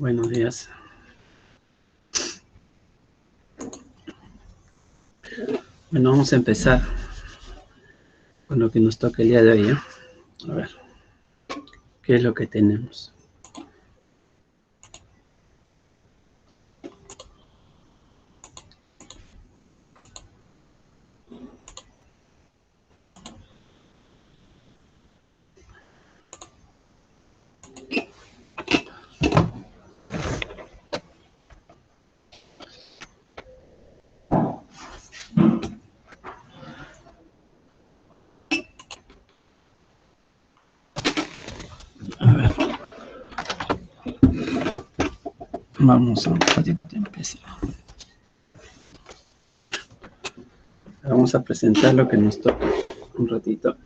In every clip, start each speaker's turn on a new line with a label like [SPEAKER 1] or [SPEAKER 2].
[SPEAKER 1] Buenos días. Bueno, vamos a empezar con lo que nos toca el día de hoy, ¿eh? A ver, ¿qué es lo que tenemos? A ver, vamos a un ratito a empezar. Vamos a presentar lo que nos toca un ratito.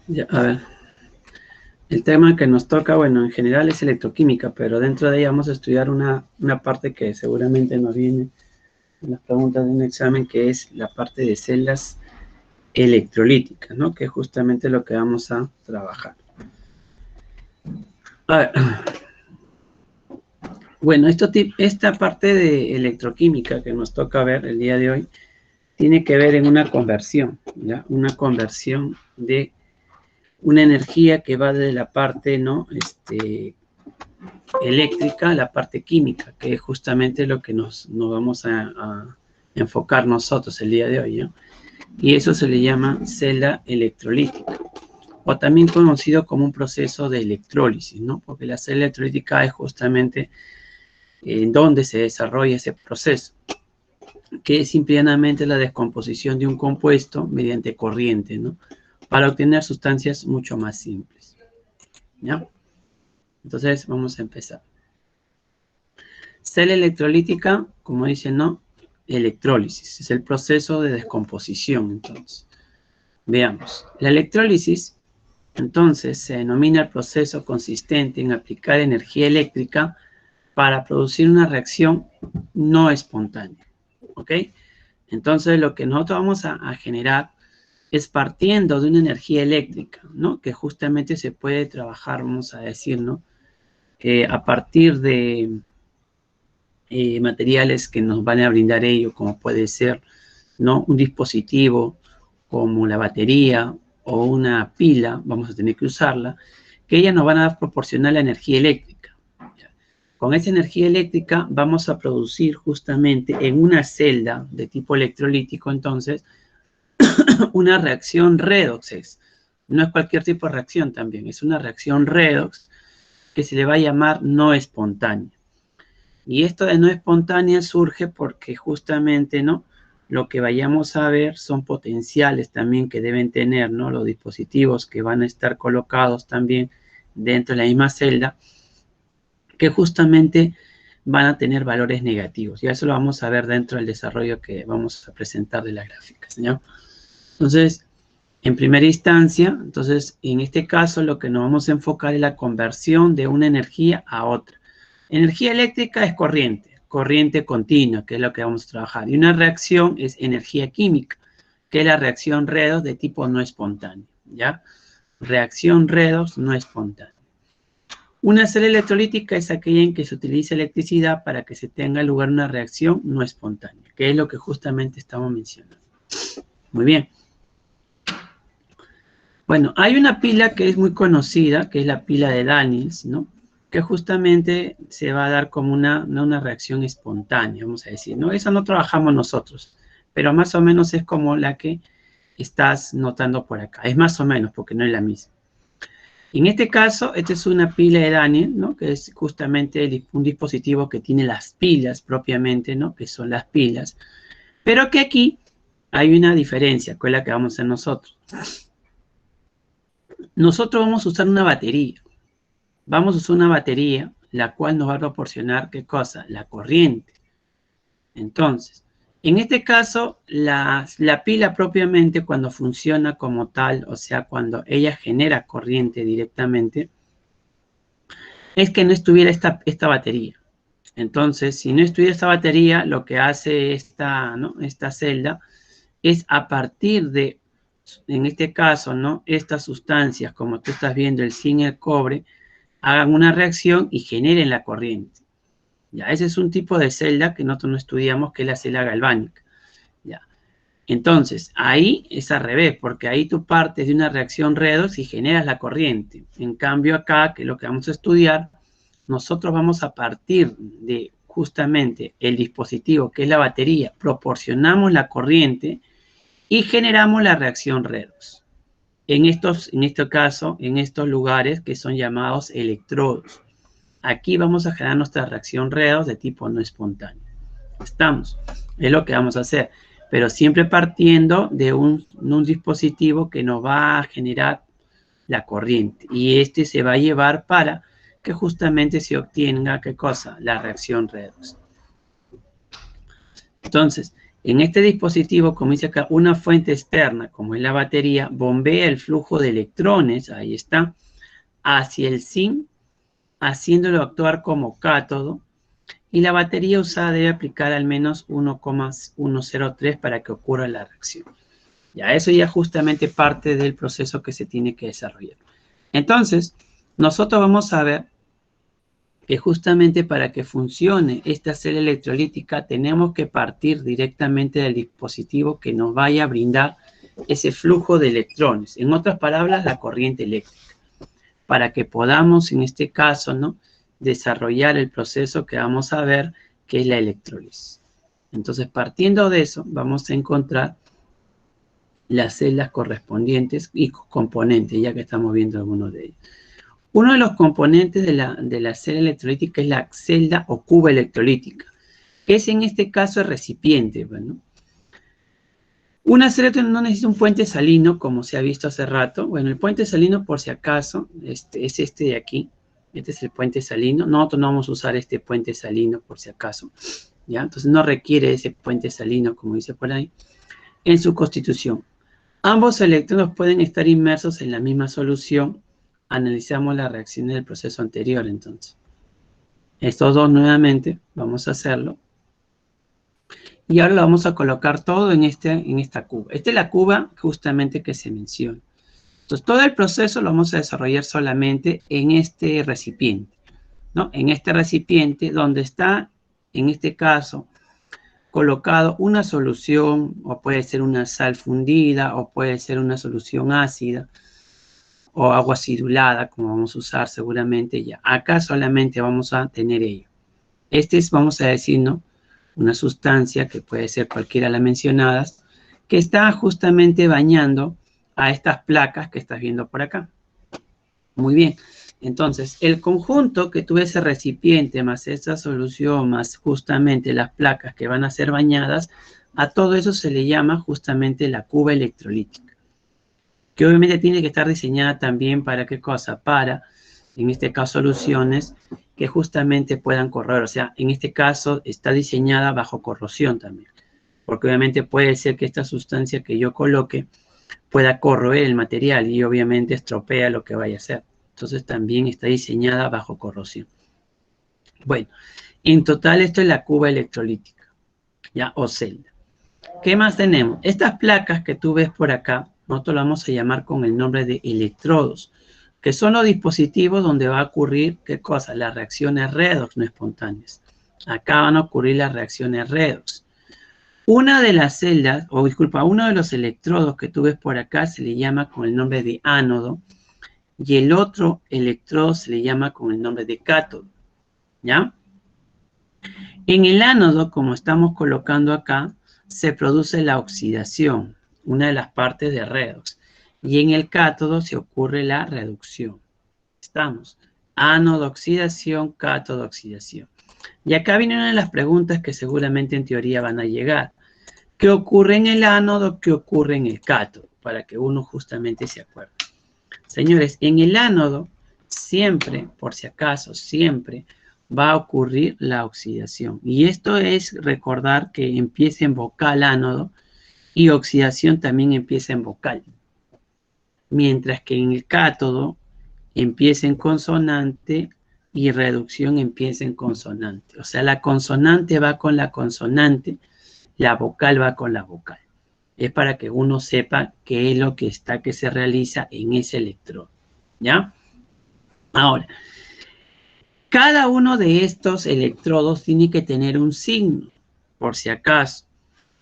[SPEAKER 1] Ya, a ver, el tema que nos toca, bueno, en general es electroquímica, pero dentro de ella vamos a estudiar una parte que seguramente nos viene en las preguntas de un examen, que es la parte de celdas electrolíticas, ¿no? Que es justamente lo que vamos a trabajar. A ver, bueno, esta parte de electroquímica que nos toca ver el día de hoy tiene que ver en una conversión, ¿ya? Una conversión de una energía que va de la parte, ¿no? Eléctrica a la parte química, que es justamente lo que nos vamos a enfocar nosotros el día de hoy, ¿no? Y eso se le llama celda electrolítica, o también conocido como un proceso de electrólisis, ¿no? Porque la celda electrolítica es justamente en donde se desarrolla ese proceso, que es simplemente la descomposición de un compuesto mediante corriente, ¿no? Para obtener sustancias mucho más simples, ¿ya? Entonces, vamos a empezar. Celda electrolítica, como dicen, ¿no? Electrólisis, es el proceso de descomposición, entonces. Veamos, la electrólisis, entonces, se denomina el proceso consistente en aplicar energía eléctrica para producir una reacción no espontánea, ¿ok? Entonces, lo que nosotros vamos a generar es partiendo de una energía eléctrica, ¿no? Que justamente se puede trabajar, vamos a decir, ¿no? A partir de materiales que nos van a brindar ello, como puede ser, ¿no? Un dispositivo como la batería o una pila, vamos a tener que usarla, que ellas nos van a proporcionar la energía eléctrica. Con esa energía eléctrica vamos a producir justamente en una celda de tipo electrolítico, entonces, una reacción redox. No es cualquier tipo de reacción también, es una reacción redox que se le va a llamar no espontánea. Y esto de no espontánea surge porque justamente, ¿no? Lo que vayamos a ver son potenciales también que deben tener, ¿no? Los dispositivos que van a estar colocados también dentro de la misma celda, que justamente van a tener valores negativos. Y eso lo vamos a ver dentro del desarrollo que vamos a presentar de la gráfica, ¿no? Entonces, en primera instancia, entonces, en este caso, lo que nos vamos a enfocar es la conversión de una energía a otra. Energía eléctrica es corriente continua, que es lo que vamos a trabajar. Y una reacción es energía química, que es la reacción redox de tipo no espontáneo, ¿ya? Reacción redox no espontánea. Una celda electrolítica es aquella en que se utiliza electricidad para que se tenga lugar una reacción no espontánea, que es lo que justamente estamos mencionando. Muy bien. Bueno, hay una pila que es muy conocida, que es la pila de Daniels, ¿no? Que justamente se va a dar como una reacción espontánea, vamos a decir, ¿no? Esa no trabajamos nosotros, pero más o menos es como la que estás notando por acá. Es más o menos, porque no es la misma. En este caso, esta es una pila de Daniels, ¿no? Que es justamente un dispositivo que tiene las pilas propiamente, ¿no? Que son las pilas. Pero que aquí hay una diferencia, que es la que vamos a hacer nosotros. Nosotros vamos a usar una batería. Vamos a usar una batería, la cual nos va a proporcionar, ¿qué cosa? La corriente. Entonces, en este caso, la pila propiamente, cuando funciona como tal, o sea, cuando ella genera corriente directamente, es que no estuviera esta batería. Entonces, si no estuviera esta batería, lo que hace esta celda es a partir de, en este caso, ¿no? Estas sustancias, como tú estás viendo, el zinc y el cobre, hagan una reacción y generen la corriente. Ya, ese es un tipo de celda que nosotros no estudiamos, que es la celda galvánica. Ya. Entonces, ahí es al revés, porque ahí tú partes de una reacción redox y generas la corriente. En cambio acá, que es lo que vamos a estudiar, nosotros vamos a partir de justamente el dispositivo, que es la batería, proporcionamos la corriente y generamos la reacción redox. En este caso, en estos lugares que son llamados electrodos. Aquí vamos a generar nuestra reacción redox de tipo no espontáneo. Estamos, es lo que vamos a hacer, pero siempre partiendo de un dispositivo que nos va a generar la corriente y este se va a llevar para que justamente se obtenga, ¿qué cosa? La reacción redox. Entonces, en este dispositivo, como dice acá, una fuente externa, como es la batería, bombea el flujo de electrones, ahí está, hacia el zinc, haciéndolo actuar como cátodo, y la batería usada debe aplicar al menos 1,103 para que ocurra la reacción. Ya, eso ya justamente parte del proceso que se tiene que desarrollar. Entonces, nosotros vamos a ver que justamente para que funcione esta celda electrolítica tenemos que partir directamente del dispositivo que nos vaya a brindar ese flujo de electrones. En otras palabras, la corriente eléctrica. Para que podamos, en este caso, ¿no?, desarrollar el proceso que vamos a ver, que es la electrólisis. Entonces, partiendo de eso, vamos a encontrar las celdas correspondientes y componentes, ya que estamos viendo algunos de ellos. Uno de los componentes de la celda electrolítica es la celda o cuba electrolítica, que es en este caso el recipiente. Bueno, una celda no necesita un puente salino, como se ha visto hace rato. Bueno, el puente salino, por si acaso, es este de aquí. Este es el puente salino. Nosotros no vamos a usar este puente salino, por si acaso, ¿ya? Entonces no requiere ese puente salino, como dice por ahí, en su constitución. Ambos electrones pueden estar inmersos en la misma solución. Analizamos las reacciones del proceso anterior, entonces. Estos dos nuevamente, vamos a hacerlo. Y ahora lo vamos a colocar todo en esta cuba. Esta es la cuba justamente que se menciona. Entonces, todo el proceso lo vamos a desarrollar solamente en este recipiente, ¿no? En este recipiente donde está, en este caso, colocado una solución, o puede ser una sal fundida, o puede ser una solución ácida, o agua acidulada, como vamos a usar seguramente ya. Acá solamente vamos a tener ello. Este es, vamos a decir, ¿no?, una sustancia que puede ser cualquiera de las mencionadas, que está justamente bañando a estas placas que estás viendo por acá. Muy bien. Entonces, el conjunto que tuve ese recipiente más esta solución, más justamente las placas que van a ser bañadas, a todo eso se le llama justamente la cuba electrolítica, que obviamente tiene que estar diseñada también para ¿qué cosa? Para, en este caso, soluciones que justamente puedan corroer. O sea, en este caso está diseñada bajo corrosión también, porque obviamente puede ser que esta sustancia que yo coloque pueda corroer el material y obviamente estropea lo que vaya a hacer. Entonces también está diseñada bajo corrosión. Bueno, en total esto es la cuba electrolítica, ¿ya? O celda. ¿Qué más tenemos? Estas placas que tú ves por acá, nosotros las vamos a llamar con el nombre de electrodos, que son los dispositivos donde va a ocurrir, ¿qué cosa? Las reacciones redox no espontáneas. Acá van a ocurrir las reacciones redox. Una de las celdas, o disculpa, uno de los electrodos que tú ves por acá se le llama con el nombre de ánodo, y el otro electrodo se le llama con el nombre de cátodo, ¿ya? En el ánodo, como estamos colocando acá, se produce la oxidación, una de las partes de redox, y en el cátodo se ocurre la reducción. Estamos, ánodo oxidación, cátodo oxidación. Y acá viene una de las preguntas que seguramente en teoría van a llegar. ¿Qué ocurre en el ánodo? ¿Qué ocurre en el cátodo? Para que uno justamente se acuerde. Señores, en el ánodo siempre, por si acaso, siempre va a ocurrir la oxidación. Y esto es recordar que empieza en vocal ánodo y oxidación también empieza en vocal. Mientras que en el cátodo empieza en consonante y reducción empieza en consonante. O sea, la consonante va con la consonante, la vocal va con la vocal. Es para que uno sepa qué es lo que se realiza en ese electrodo. ¿Ya? Ahora, cada uno de estos electrodos tiene que tener un signo, por si acaso.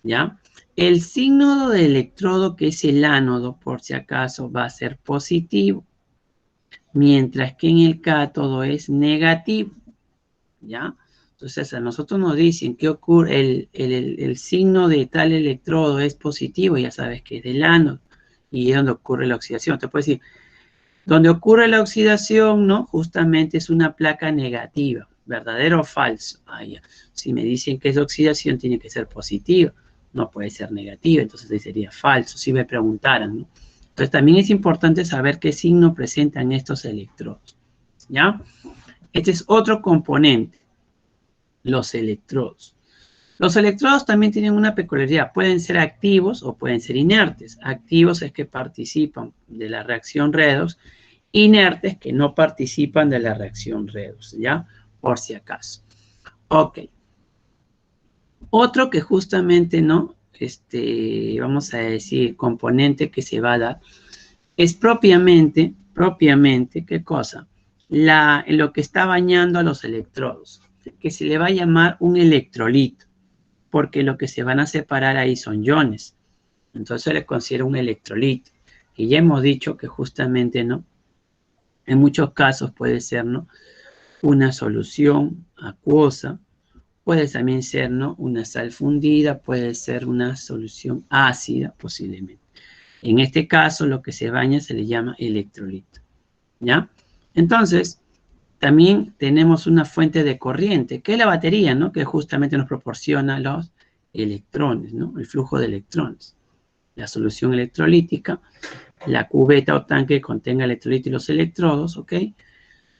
[SPEAKER 1] ¿Ya? El signo del electrodo, que es el ánodo, por si acaso, va a ser positivo, mientras que en el cátodo es negativo. ¿Ya? Entonces, a nosotros nos dicen que ocurre, el signo de tal electrodo es positivo, ya sabes que es del ánodo, y es donde ocurre la oxidación. Te puedo decir, donde ocurre la oxidación, ¿no? Justamente es una placa negativa, ¿verdadero o falso? Ah, ya. Si me dicen que es oxidación, tiene que ser positiva, no puede ser negativa, entonces ahí sería falso, si me preguntaran, ¿no? Entonces, también es importante saber qué signo presentan estos electrodos, ¿ya? Este es otro componente, los electrodos. Los electrodos también tienen una peculiaridad, pueden ser activos o pueden ser inertes. Activos es que participan de la reacción redox, inertes que no participan de la reacción redox, ¿ya? Por si acaso. Ok. Otro que justamente, ¿no? Vamos a decir, componente que se va a dar, es propiamente, ¿qué cosa? Lo que está bañando a los electrodos, que se le va a llamar un electrolito, porque lo que se van a separar ahí son iones. Entonces se le considera un electrolito. Y ya hemos dicho que justamente, ¿no? En muchos casos puede ser, ¿no? Una solución acuosa, puede también ser, ¿no? Una sal fundida, puede ser una solución ácida, posiblemente. En este caso, lo que se baña se le llama electrolito, ¿ya? Entonces, también tenemos una fuente de corriente, que es la batería, ¿no? Que justamente nos proporciona los electrones, ¿no? El flujo de electrones. La solución electrolítica, la cubeta o tanque que contenga electrolito y los electrodos, ¿ok?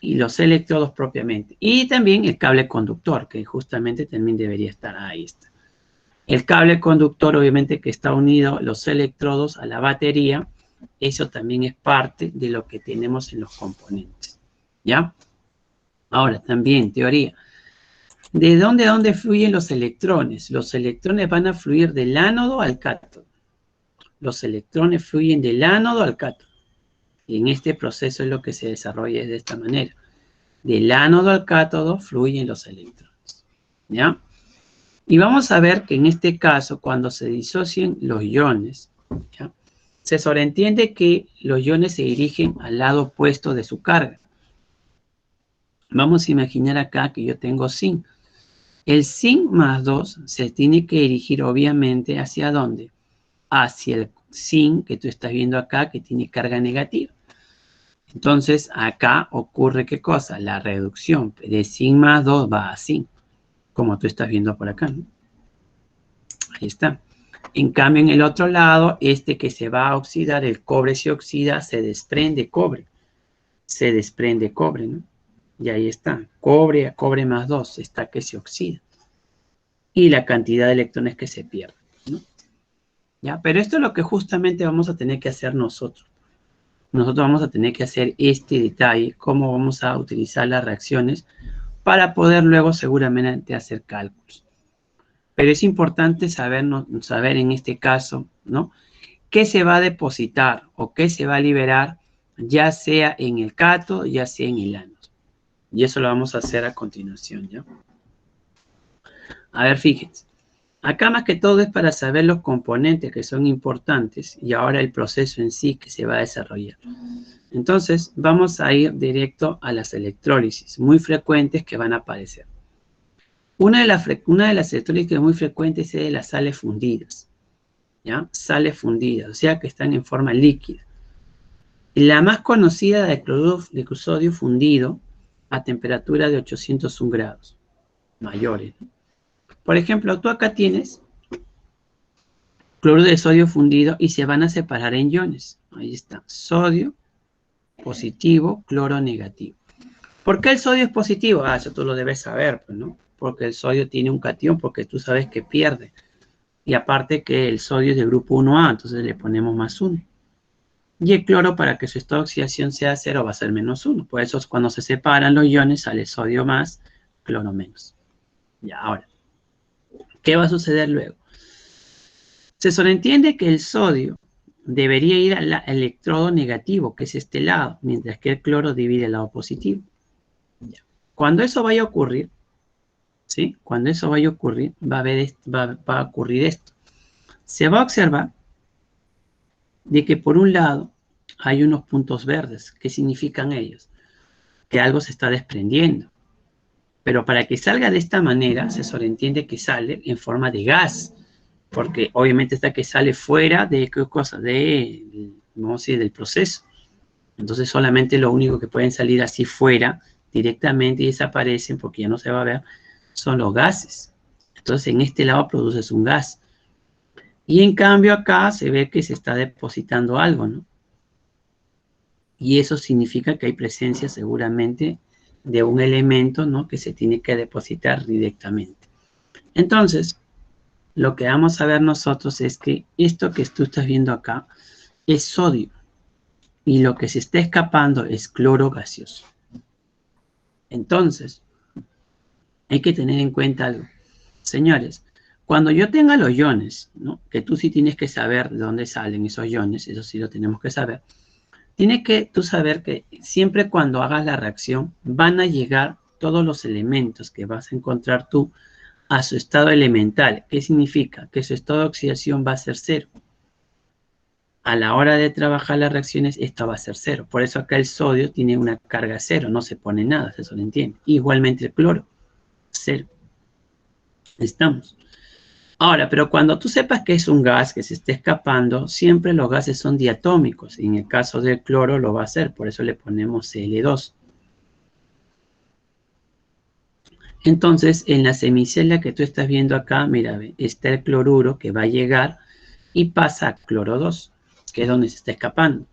[SPEAKER 1] Y los electrodos propiamente. Y también el cable conductor, que justamente también debería estar ahí. Está. El cable conductor, obviamente, que está unido los electrodos a la batería, eso también es parte de lo que tenemos en los componentes, ¿ya? Ahora, también, teoría. ¿De dónde a dónde fluyen los electrones? Los electrones van a fluir del ánodo al cátodo. Los electrones fluyen del ánodo al cátodo. Y en este proceso es lo que se desarrolla de esta manera. Del ánodo al cátodo fluyen los electrones. ¿Ya? Y vamos a ver que en este caso, cuando se disocian los iones, ¿ya? Se sobreentiende que los iones se dirigen al lado opuesto de su carga. Vamos a imaginar acá que yo tengo zinc. El zinc más 2 se tiene que dirigir obviamente ¿hacia dónde? Hacia el zinc que tú estás viendo acá, que tiene carga negativa. Entonces, acá ocurre ¿qué cosa? La reducción de zinc más 2 va a zinc, como tú estás viendo por acá, ¿no? Ahí está. En cambio, en el otro lado, que se va a oxidar, el cobre se oxida, se desprende cobre. Se desprende cobre, ¿no? Y ahí está. Cobre a cobre más 2 está que se oxida. Y la cantidad de electrones que se pierde, ¿no? ¿Ya? Pero esto es lo que justamente vamos a tener que hacer nosotros. Nosotros vamos a tener que hacer este detalle, cómo vamos a utilizar las reacciones para poder luego seguramente hacer cálculos. Pero es importante saber en este caso, ¿no? ¿Qué se va a depositar o qué se va a liberar, ya sea en el cátodo, ya sea en el ánodo? Y eso lo vamos a hacer a continuación, ¿ya? A ver, fíjense. Acá más que todo es para saber los componentes que son importantes y ahora el proceso en sí que se va a desarrollar. Entonces, vamos a ir directo a las electrólisis muy frecuentes que van a aparecer. Una de las electrólisis muy frecuentes es de las sales fundidas, ¿ya? Sales fundidas, o sea que están en forma líquida. La más conocida de cloruro de sodio fundido a temperatura de 801 grados mayores. Por ejemplo, tú acá tienes cloruro de sodio fundido y se van a separar en iones. Ahí está, sodio positivo, cloro negativo. ¿Por qué el sodio es positivo? Ah, eso tú lo debes saber, pues, ¿no? Porque el sodio tiene un catión, porque tú sabes que pierde. Y aparte que el sodio es de grupo 1A, entonces le ponemos más 1. Y el cloro, para que su estado de oxidación sea 0, va a ser -1. Por eso cuando se separan los iones sale sodio más, cloro menos. Ya, ahora, ¿qué va a suceder luego? Se sobreentiende que el sodio debería ir al electrodo negativo, que es este lado, mientras que el cloro divide el lado positivo. Ya. Cuando eso vaya a ocurrir, ¿sí? Cuando eso vaya a ocurrir, va a ocurrir esto. Se va a observar de que por un lado hay unos puntos verdes. ¿Qué significan ellos? Que algo se está desprendiendo. Pero para que salga de esta manera, se sobreentiende que sale en forma de gas, porque obviamente está que sale fuera de qué cosa, vamos a decir, del proceso. Entonces solamente lo único que pueden salir así fuera directamente y desaparecen porque ya no se va a ver son los gases. Entonces en este lado produces un gas. Y en cambio acá se ve que se está depositando algo, ¿no? Y eso significa que hay presencia seguramente de un elemento, ¿no? Que se tiene que depositar directamente. Entonces, lo que vamos a ver nosotros es que esto que tú estás viendo acá es sodio. Y lo que se está escapando es cloro gaseoso. Entonces, hay que tener en cuenta algo. Señores, cuando yo tenga los iones, ¿no? Que tú sí tienes que saber de dónde salen esos iones, eso sí lo tenemos que saber. Tienes que tú saber que siempre cuando hagas la reacción van a llegar todos los elementos que vas a encontrar tú a su estado elemental. ¿Qué significa? Que su estado de oxidación va a ser 0. A la hora de trabajar las reacciones, esta va a ser 0. Por eso acá el sodio tiene una carga 0, no se pone nada, eso lo entiende. Igualmente el cloro, 0. Estamos. Ahora, pero cuando tú sepas que es un gas que se está escapando, siempre los gases son diatómicos. Y en el caso del cloro lo va a hacer, por eso le ponemos Cl2. Entonces, en la semicela que tú estás viendo acá, mira, está el cloruro que va a llegar y pasa a cloro 2, que es donde se está escapando.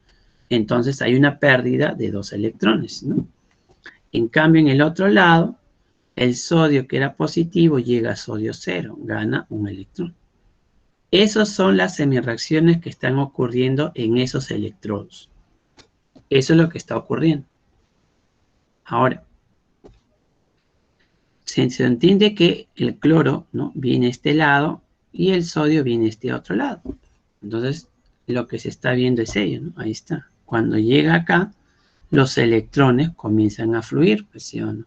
[SPEAKER 1] Entonces hay una pérdida de 2 electrones, ¿no? En cambio, en el otro lado, el sodio que era positivo llega a sodio 0, gana un electrón. Esas son las semireacciones que están ocurriendo en esos electrodos. Eso es lo que está ocurriendo. Ahora, se entiende que el cloro, ¿no? Viene a este lado y el sodio viene a este otro lado. Entonces, lo que se está viendo es ello, ¿no? Ahí está. Cuando llega acá, los electrones comienzan a fluir, pues, ¿sí o no?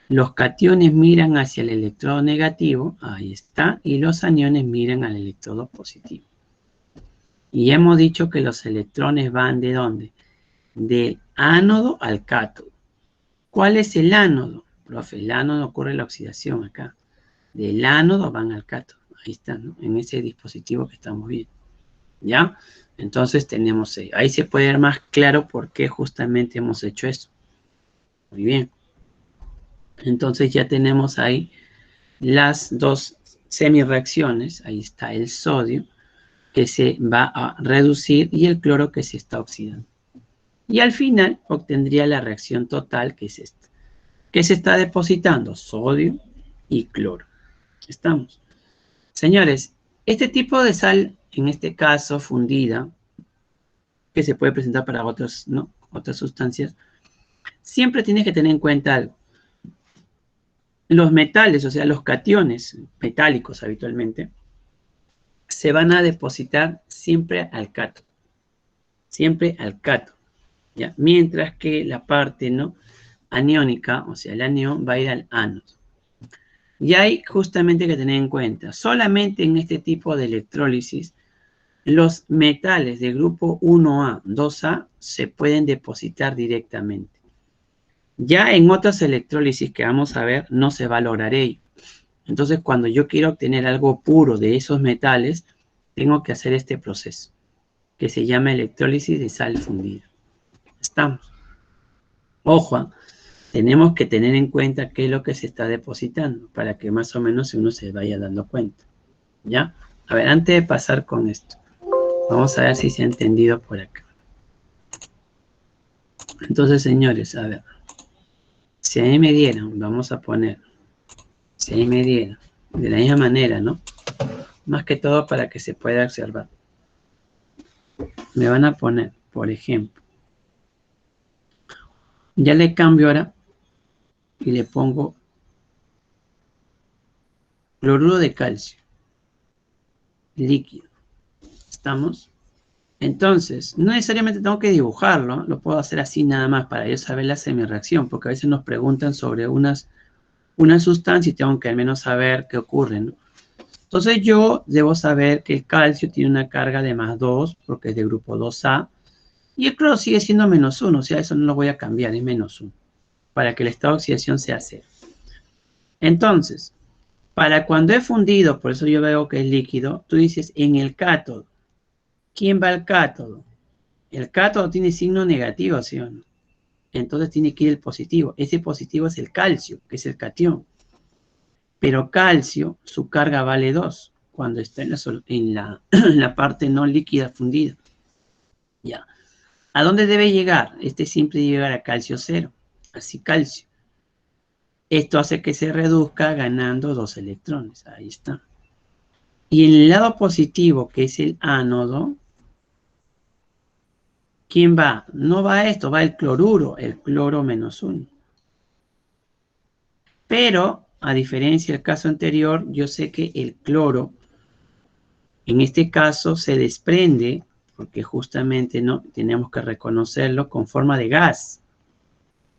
[SPEAKER 1] Los cationes miran hacia el electrodo negativo, ahí está, y los aniones miran al electrodo positivo. Y hemos dicho que los electrones van ¿de dónde? Del ánodo al cátodo. ¿Cuál es el ánodo? Profe, el ánodo ocurre la oxidación acá. Del ánodo van al cátodo. Ahí está, ¿no? En ese dispositivo que estamos viendo. ¿Ya? Entonces tenemos ahí. Ahí se puede ver más claro por qué justamente hemos hecho eso. Muy bien. Entonces ya tenemos ahí las dos semireacciones. Ahí está el sodio que se va a reducir y el cloro que se está oxidando. Y al final obtendría la reacción total, que es esta. ¿Qué se está depositando? Sodio y cloro. Estamos. Señores, este tipo de sal, en este caso fundida, que se puede presentar para otras, ¿no? Otras sustancias, siempre tienes que tener en cuenta algo. Los metales, o sea, los cationes metálicos habitualmente, se van a depositar siempre al cátodo. Siempre al cátodo. ¿Ya? Mientras que la parte, ¿no? Aniónica, o sea, el anión va a ir al ánodo. Y hay justamente que tener en cuenta, solamente en este tipo de electrólisis, los metales de grupo 1A, 2A, se pueden depositar directamente. Ya en otras electrólisis que vamos a ver, no se va a lograr ello. Entonces, cuando yo quiero obtener algo puro de esos metales, tengo que hacer este proceso, que se llama electrólisis de sal fundida. Estamos. Ojo, tenemos que tener en cuenta qué es lo que se está depositando, para que más o menos uno se vaya dando cuenta. ¿Ya? A ver, antes de pasar con esto, vamos a ver si se ha entendido por acá. Entonces, señores, a ver. Si a mí me dieran, vamos a poner, si a mí me dieran, de la misma manera, ¿no? Más que todo para que se pueda observar. Me van a poner por ejemplo. Ya le cambio ahora y le pongo cloruro de calcio, líquido. ¿Estamos? Entonces, no necesariamente tengo que dibujarlo, lo puedo hacer así nada más para yo saber la semireacción, porque a veces nos preguntan sobre una sustancia y tengo que al menos saber qué ocurre, ¿no? Entonces yo debo saber que el calcio tiene una carga de +2, porque es de grupo 2A, y el cloro sigue siendo -1, o sea, eso no lo voy a cambiar, es -1, para que el estado de oxidación sea 0. Entonces, para cuando es fundido, por eso yo veo que es líquido, tú dices en el cátodo. ¿Quién va al cátodo? El cátodo tiene signo negativo, ¿sí o no? Entonces tiene que ir el positivo. Ese positivo es el calcio, que es el catión. Pero calcio, su carga vale 2 cuando está en la parte no líquida fundida. Ya. ¿A dónde debe llegar? Este siempre debe llegar a calcio 0. Así calcio. Esto hace que se reduzca ganando 2 electrones. Ahí está. Y en el lado positivo, que es el ánodo, ¿quién va? No va esto, va el cloruro, el cloro -1. Pero, a diferencia del caso anterior, yo sé que el cloro, en este caso, se desprende, porque justamente no tenemos que reconocerlo con forma de gas.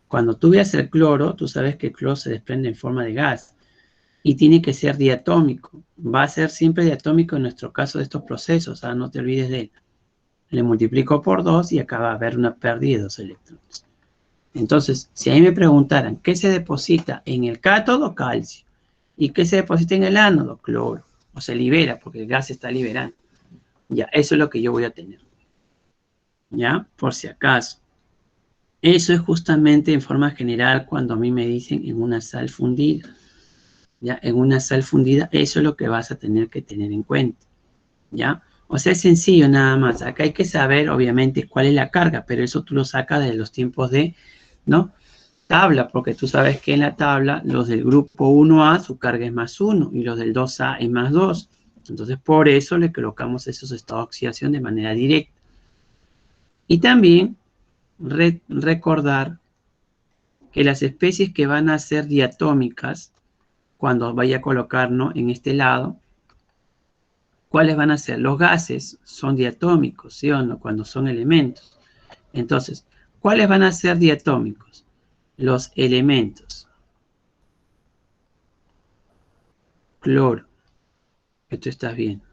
[SPEAKER 1] Cuando tú veas el cloro, tú sabes que el cloro se desprende en forma de gas y tiene que ser diatómico. Va a ser siempre diatómico en nuestro caso de estos procesos, no te olvides de él. Le multiplico por 2 y acá va a haber una pérdida de 2 electrones. Entonces, si a mí me preguntaran, ¿qué se deposita en el cátodo? Calcio. ¿Y qué se deposita en el ánodo? Cloro. O se libera, porque el gas se está liberando. Ya, eso es lo que yo voy a tener. ¿Ya? Por si acaso. Eso es justamente en forma general cuando a mí me dicen en una sal fundida. ¿Ya? En una sal fundida, eso es lo que vas a tener que tener en cuenta. ¿Ya? O sea, es sencillo nada más. Acá hay que saber, obviamente, cuál es la carga, pero eso tú lo sacas de los tiempos de, ¿no? Tabla, porque tú sabes que en la tabla los del grupo 1A su carga es +1 y los del 2A es +2. Entonces, por eso le colocamos esos estados de oxidación de manera directa. Y también recordar que las especies que van a ser diatómicas, cuando vaya a colocarnos en este lado, ¿cuáles van a ser? Los gases son diatómicos, ¿sí o no? Cuando son elementos. Entonces, ¿cuáles van a ser diatómicos? Los elementos. Cloro, que tú estás viendo.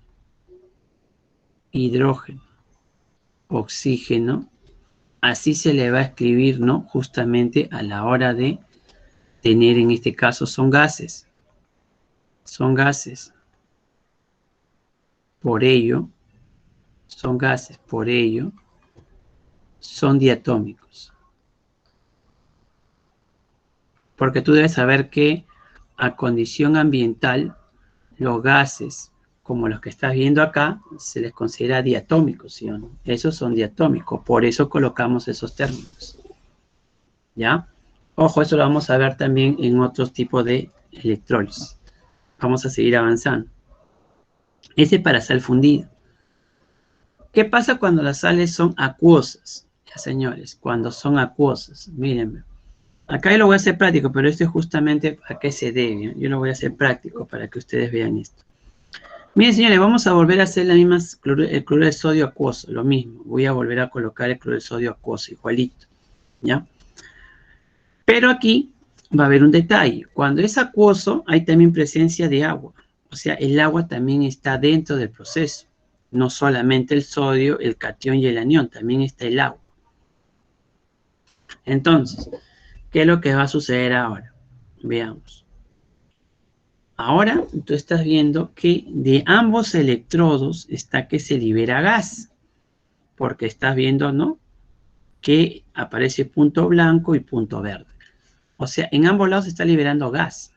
[SPEAKER 1] Hidrógeno, oxígeno. Así se le va a escribir, ¿no? Justamente a la hora de tener, en este caso, son gases. Son gases. Por ello, son gases. Por ello, son diatómicos. Porque tú debes saber que a condición ambiental, los gases, como los que estás viendo acá, se les considera diatómicos, ¿sí o no? Esos son diatómicos, por eso colocamos esos términos. ¿Ya? Ojo, eso lo vamos a ver también en otros tipos de electrólisis. Vamos a seguir avanzando. Ese es para sal fundida. ¿Qué pasa cuando las sales son acuosas? Ya, señores, cuando son acuosas, mírenme. Acá yo lo voy a hacer práctico, pero esto es justamente a qué se debe. Yo lo voy a hacer práctico para que ustedes vean esto. Miren, señores, vamos a volver a hacer la misma, el cloruro de sodio acuoso, lo mismo. Voy a volver a colocar el cloruro de sodio acuoso, igualito, ¿ya? Pero aquí va a haber un detalle. Cuando es acuoso, hay también presencia de agua. O sea, el agua también está dentro del proceso. No solamente el sodio, el catión y el anión, también está el agua. Entonces, ¿qué es lo que va a suceder ahora? Veamos. Ahora tú estás viendo que de ambos electrodos está que se libera gas. Porque estás viendo, ¿no? Que aparece punto blanco y punto verde. O sea, en ambos lados se está liberando gas.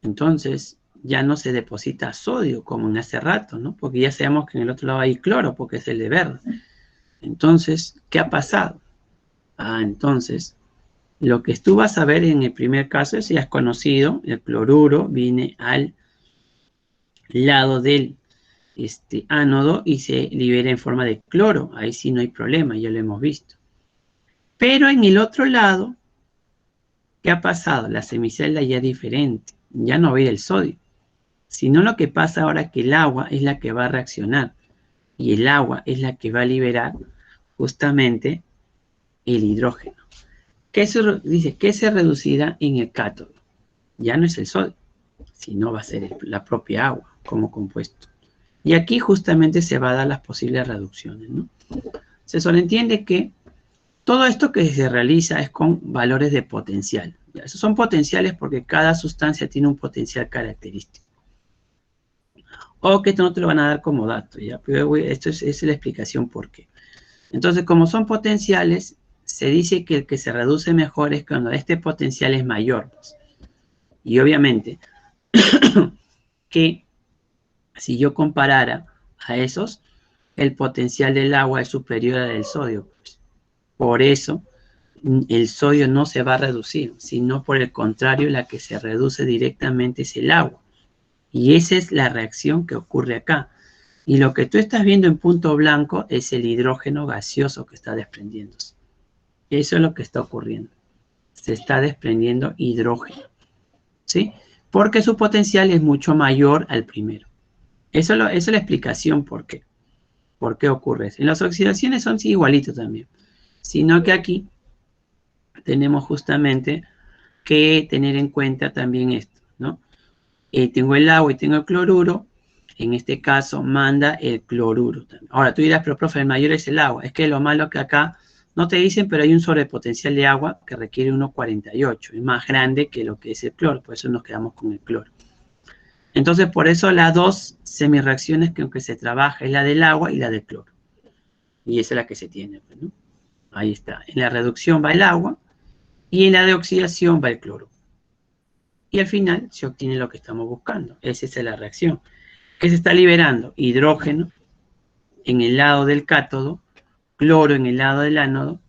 [SPEAKER 1] Entonces, ya no se deposita sodio como en hace rato, ¿no? Porque ya sabemos que en el otro lado hay cloro, porque es el de verde. Entonces, ¿qué ha pasado? Entonces, lo que tú vas a ver en el primer caso es, ya has conocido, el cloruro viene al lado del ánodo y se libera en forma de cloro. Ahí sí no hay problema, ya lo hemos visto. Pero en el otro lado, ¿qué ha pasado? La semicelda ya es diferente. Ya no va a ir el sodio. Sino lo que pasa ahora es que el agua es la que va a reaccionar. Y el agua es la que va a liberar justamente el hidrógeno. Dice que se reducirá en el cátodo. Ya no es el sodio, sino va a ser la propia agua como compuesto. Y aquí justamente se va a dar las posibles reducciones, ¿no? Se sobreentiende que todo esto que se realiza es con valores de potencial. ¿Ya? Esos son potenciales porque cada sustancia tiene un potencial característico. O que esto no te lo van a dar como dato, ¿ya? Pero esto es la explicación por qué. Entonces, como son potenciales, se dice que el que se reduce mejor es cuando este potencial es mayor. Pues. Y obviamente, que si yo comparara a esos, el potencial del agua es superior al del sodio. Pues. Por eso, el sodio no se va a reducir, sino por el contrario, la que se reduce directamente es el agua. Y esa es la reacción que ocurre acá. Y lo que tú estás viendo en punto blanco es el hidrógeno gaseoso que está desprendiéndose. Eso es lo que está ocurriendo. Se está desprendiendo hidrógeno. ¿Sí? Porque su potencial es mucho mayor al primero. Esa es la explicación por qué. ¿Por qué ocurre eso? En las oxidaciones son igualitos también. Sino que aquí tenemos justamente que tener en cuenta también esto, ¿no? Tengo el agua y tengo el cloruro. En este caso manda el cloruro también. Ahora tú dirás, pero profe, el mayor es el agua. Es que lo malo que acá no te dicen, pero hay un sobrepotencial de agua que requiere 1,48. Es más grande que lo que es el cloro, por eso nos quedamos con el cloro. Entonces, por eso las dos semireacciones que aunque se trabaja es la del agua y la del cloro. Y esa es la que se tiene, ¿no? Ahí está. En la reducción va el agua y en la de oxidación va el cloro. Y al final se obtiene lo que estamos buscando. Esa es la reacción. ¿Qué se está liberando? Hidrógeno en el lado del cátodo, cloro en el lado del ánodo,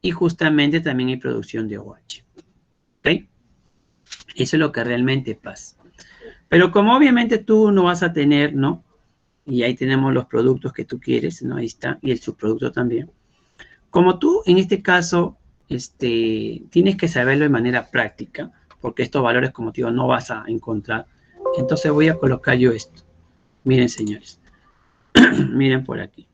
[SPEAKER 1] y justamente también hay producción de OH. ¿Ok? Eso es lo que realmente pasa. Pero como obviamente tú no vas a tener, ¿no? Y ahí tenemos los productos que tú quieres, ¿no? Ahí está, y el subproducto también. Como tú, en este caso, tienes que saberlo de manera práctica, porque estos valores, como te digo, no vas a encontrar. Entonces voy a colocar yo esto. Miren, señores. Miren por aquí.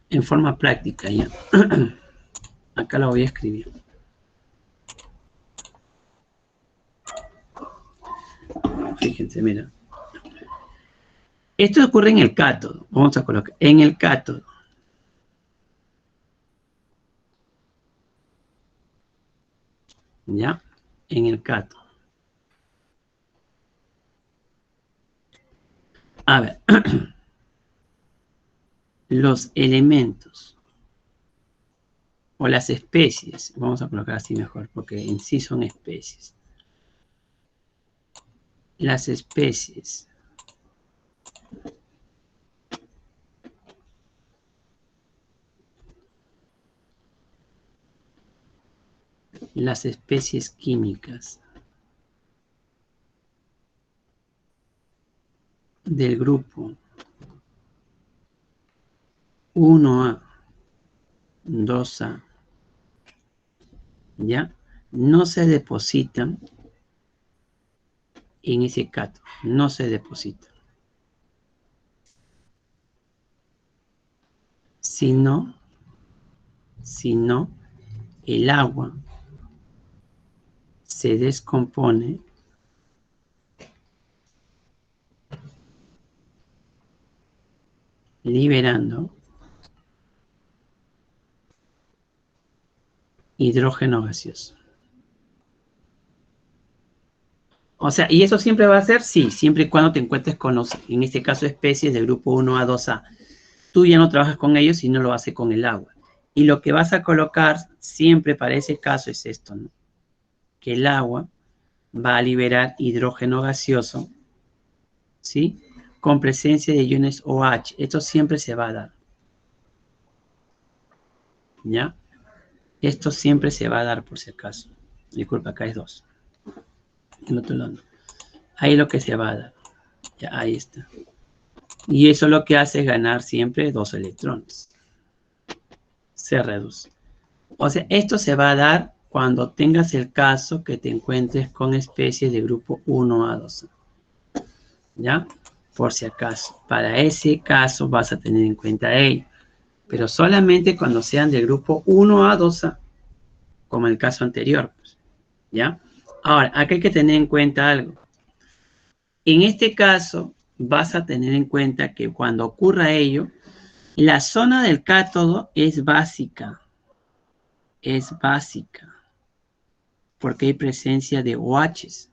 [SPEAKER 1] En forma práctica ya. Acá lo voy a escribir. Fíjense, mira. Esto ocurre en el cátodo. Vamos a colocar en el cátodo. ¿Ya? En el cátodo. A ver. Los elementos o las especies, vamos a colocar así mejor, porque en sí son especies. Las especies químicas del grupo 1A, 2A, ¿ya? No se depositan en ese cátodo, no se depositan. Sino el agua se descompone liberando hidrógeno gaseoso. O sea, ¿y eso siempre va a ser? Sí, siempre y cuando te encuentres con los, en este caso, especies del grupo 1A, 2A. Tú ya no trabajas con ellos, sino lo haces con el agua. Y lo que vas a colocar siempre para ese caso es esto, ¿no? Que el agua va a liberar hidrógeno gaseoso, ¿sí? Con presencia de iones OH. Esto siempre se va a dar. ¿Ya? Esto siempre se va a dar por si acaso. Disculpa, acá es 2. El otro lado no. Ahí lo que se va a dar. Ya, ahí está. Y eso lo que hace es ganar siempre 2 electrones. Se reduce. O sea, esto se va a dar cuando tengas el caso que te encuentres con especies de grupo 1A2A. ¿Ya? Por si acaso. Para ese caso vas a tener en cuenta ello. Pero solamente cuando sean del grupo 1A2A, como el caso anterior. Pues, ¿ya? Ahora, acá hay que tener en cuenta algo. En este caso, vas a tener en cuenta que cuando ocurra ello, la zona del cátodo es básica. Es básica. Porque hay presencia de OHs.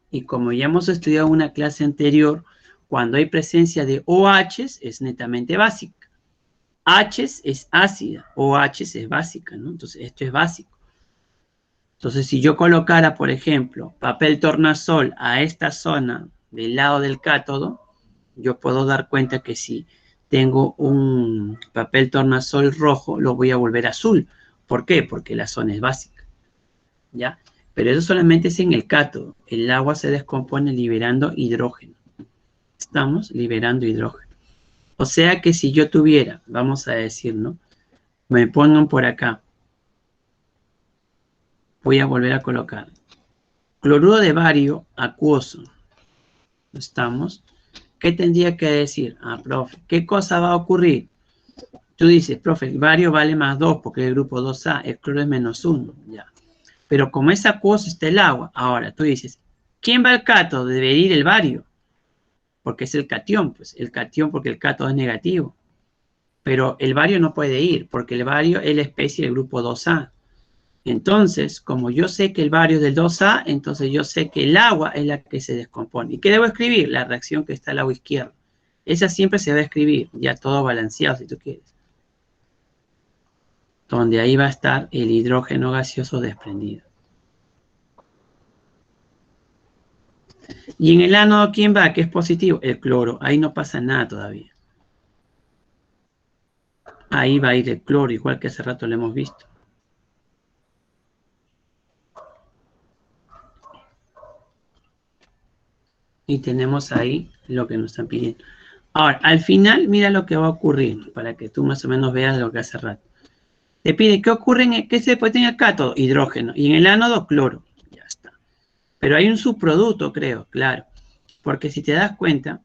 [SPEAKER 1] Y como ya hemos estudiado en una clase anterior, cuando hay presencia de OHs es netamente básica. Hs es ácida, OHs es básica, ¿no? Entonces, esto es básico. Entonces, si yo colocara, por ejemplo, papel tornasol a esta zona del lado del cátodo, yo puedo dar cuenta que si tengo un papel tornasol rojo, lo voy a volver azul. ¿Por qué? Porque la zona es básica, ¿ya? Pero eso solamente es en el cátodo. El agua se descompone liberando hidrógeno. Estamos liberando hidrógeno. O sea que si yo tuviera, vamos a decir, ¿no? Me pongan por acá. Voy a volver a colocar. Cloruro de bario acuoso. ¿Estamos? ¿Qué tendría que decir? Profe, ¿qué cosa va a ocurrir? Tú dices, profe, el bario vale más 2 porque es el grupo 2A, el cloro es menos 1, ya. Pero como es acuoso está el agua, ahora tú dices, ¿quién va al cátodo? Debe ir el bario, porque es el catión, pues, el catión porque el cátodo es negativo. Pero el bario no puede ir, porque el bario es la especie del grupo 2A. Entonces, como yo sé que el bario es del 2A, entonces yo sé que el agua es la que se descompone. ¿Y qué debo escribir? La reacción que está al lado izquierdo. Esa siempre se va a escribir, ya todo balanceado si tú quieres. Donde ahí va a estar el hidrógeno gaseoso desprendido. Y en el ánodo, ¿quién va? ¿Qué es positivo? El cloro. Ahí no pasa nada todavía. Ahí va a ir el cloro, igual que hace rato lo hemos visto. Y tenemos ahí lo que nos están pidiendo. Ahora, al final, mira lo que va a ocurrir, para que tú más o menos veas lo que hace rato. Te pide, ¿qué ocurre en qué se puede tener cátodo? Hidrógeno. Y en el ánodo, cloro. Ya está. Pero hay un subproducto, creo, claro. Porque si te das cuenta,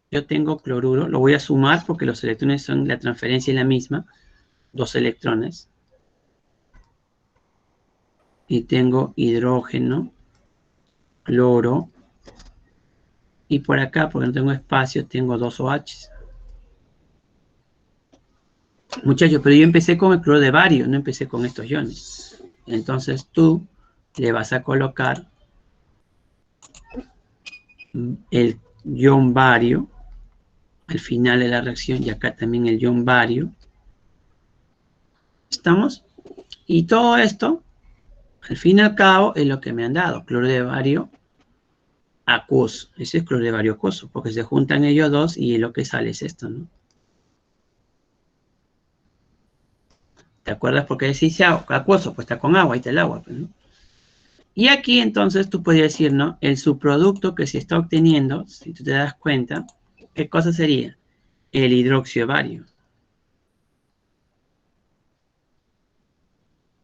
[SPEAKER 1] yo tengo cloruro, lo voy a sumar porque los electrones son, la transferencia es la misma, 2 electrones. Y tengo hidrógeno, cloro, y por acá, porque no tengo espacio, tengo 2 OH. Muchachos, pero yo empecé con el cloro de bario, no empecé con estos iones. Entonces tú le vas a colocar el ion bario al final de la reacción, y acá también el ion bario. ¿Estamos? Y todo esto, al fin y al cabo, es lo que me han dado. Cloro de bario acuoso. Ese es cloro de bario acuoso, porque se juntan ellos dos y lo que sale es esto, ¿no? ¿Te acuerdas por qué decís acuoso? Pues está con agua, ahí está el agua, pues, ¿no? Y aquí entonces tú podrías decir, ¿no? El subproducto que se está obteniendo, si tú te das cuenta, ¿qué cosa sería? El hidróxido de bario.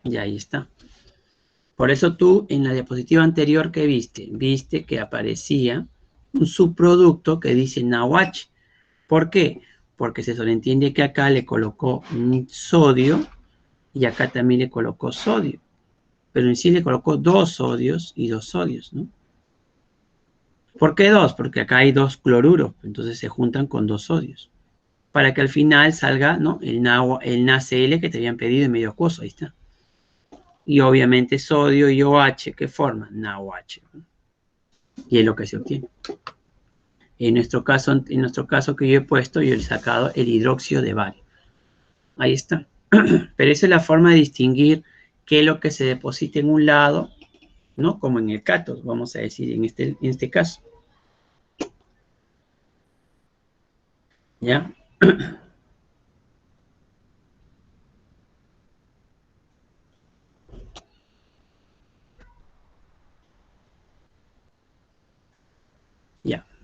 [SPEAKER 1] Y ahí está. Por eso tú en la diapositiva anterior que viste que aparecía un subproducto que dice NaOH. ¿Por qué? Porque se sobreentiende que acá le colocó un sodio y acá también le colocó sodio. Pero en sí le colocó 2 sodios y 2 sodios, ¿no? ¿Por qué 2? Porque acá hay 2 cloruros, entonces se juntan con 2 sodios. Para que al final salga, ¿no? El NaCl que te habían pedido en medio acuoso, ahí está. Y obviamente sodio y OH, ¿qué forman? NaOH, ¿no? Y es lo que se obtiene. En nuestro caso que yo he puesto, yo he sacado el hidróxido de bario. Ahí está. Pero esa es la forma de distinguir qué es lo que se deposita en un lado, ¿no? Como en el cátodo, vamos a decir en este caso. ¿Ya?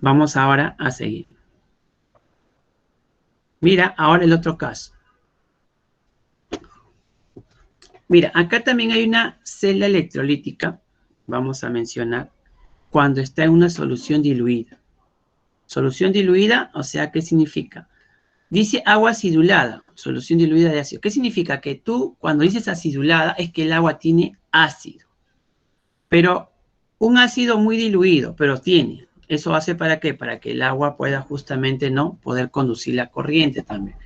[SPEAKER 1] Vamos ahora a seguir. Mira, ahora el otro caso. Mira, acá también hay una celda electrolítica, vamos a mencionar, cuando está en una solución diluida. Solución diluida, o sea, ¿qué significa? Dice agua acidulada, solución diluida de ácido. ¿Qué significa? Que tú, cuando dices acidulada, es que el agua tiene ácido. Pero un ácido muy diluido, pero tiene. ¿Eso hace para qué? Para que el agua pueda justamente no poder conducir la corriente también.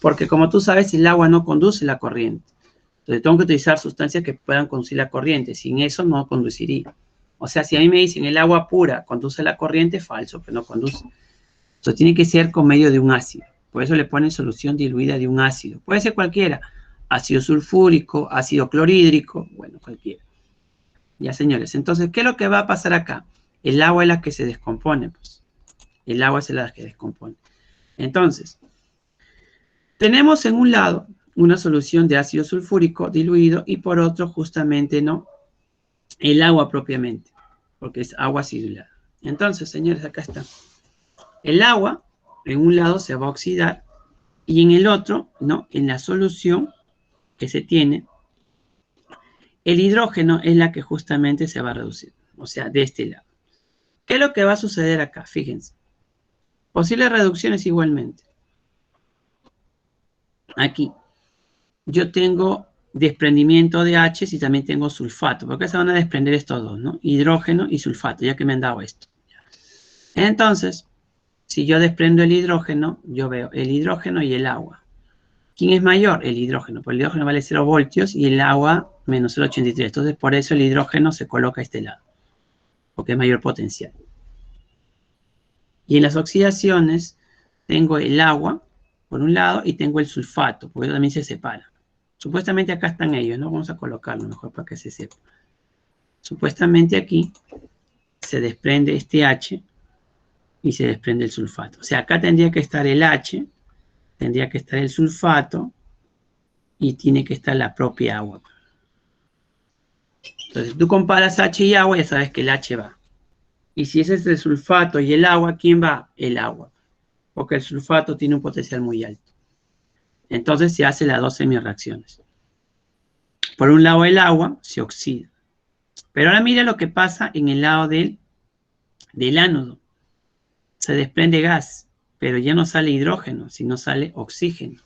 [SPEAKER 1] Porque como tú sabes, el agua no conduce la corriente. Entonces tengo que utilizar sustancias que puedan conducir la corriente. Sin eso no conduciría. O sea, si a mí me dicen el agua pura conduce la corriente, falso, que no conduce. Entonces tiene que ser con medio de un ácido. Por eso le ponen solución diluida de un ácido. Puede ser cualquiera. Ácido sulfúrico, ácido clorhídrico, bueno, cualquiera. Ya, señores. Entonces, ¿qué es lo que va a pasar acá? El agua es la que se descompone, pues. El agua es la que descompone. Entonces, tenemos en un lado una solución de ácido sulfúrico diluido y por otro justamente no el agua propiamente, porque es agua acidulada. Entonces, señores, acá está. El agua en un lado se va a oxidar y en el otro, no, en la solución que se tiene, el hidrógeno es la que justamente se va a reducir, o sea, de este lado. ¿Qué es lo que va a suceder acá? Fíjense. Posibles reducciones igualmente. Aquí yo tengo desprendimiento de H y también tengo sulfato. ¿Por qué se van a desprender estos dos, no? Hidrógeno y sulfato, ya que me han dado esto. Entonces, si yo desprendo el hidrógeno, yo veo el hidrógeno y el agua. ¿Quién es mayor? El hidrógeno. Pues el hidrógeno vale 0 voltios y el agua menos 0,83. Entonces, por eso el hidrógeno se coloca a este lado, porque es mayor potencial. Y en las oxidaciones tengo el agua por un lado y tengo el sulfato, porque también se separa. Supuestamente acá están ellos, ¿no? Vamos a colocarlo mejor para que se sepa. Supuestamente aquí se desprende este H y se desprende el sulfato. O sea, acá tendría que estar el H, tendría que estar el sulfato y tiene que estar la propia agua. Entonces, tú comparas H y agua, ya sabes que el H va. Y si ese es el sulfato y el agua, ¿quién va? El agua. Porque el sulfato tiene un potencial muy alto. Entonces se hace las dos semireacciones. Por un lado el agua se oxida. Pero ahora mira lo que pasa en el lado del ánodo. Se desprende gas, pero ya no sale hidrógeno, sino sale oxígeno.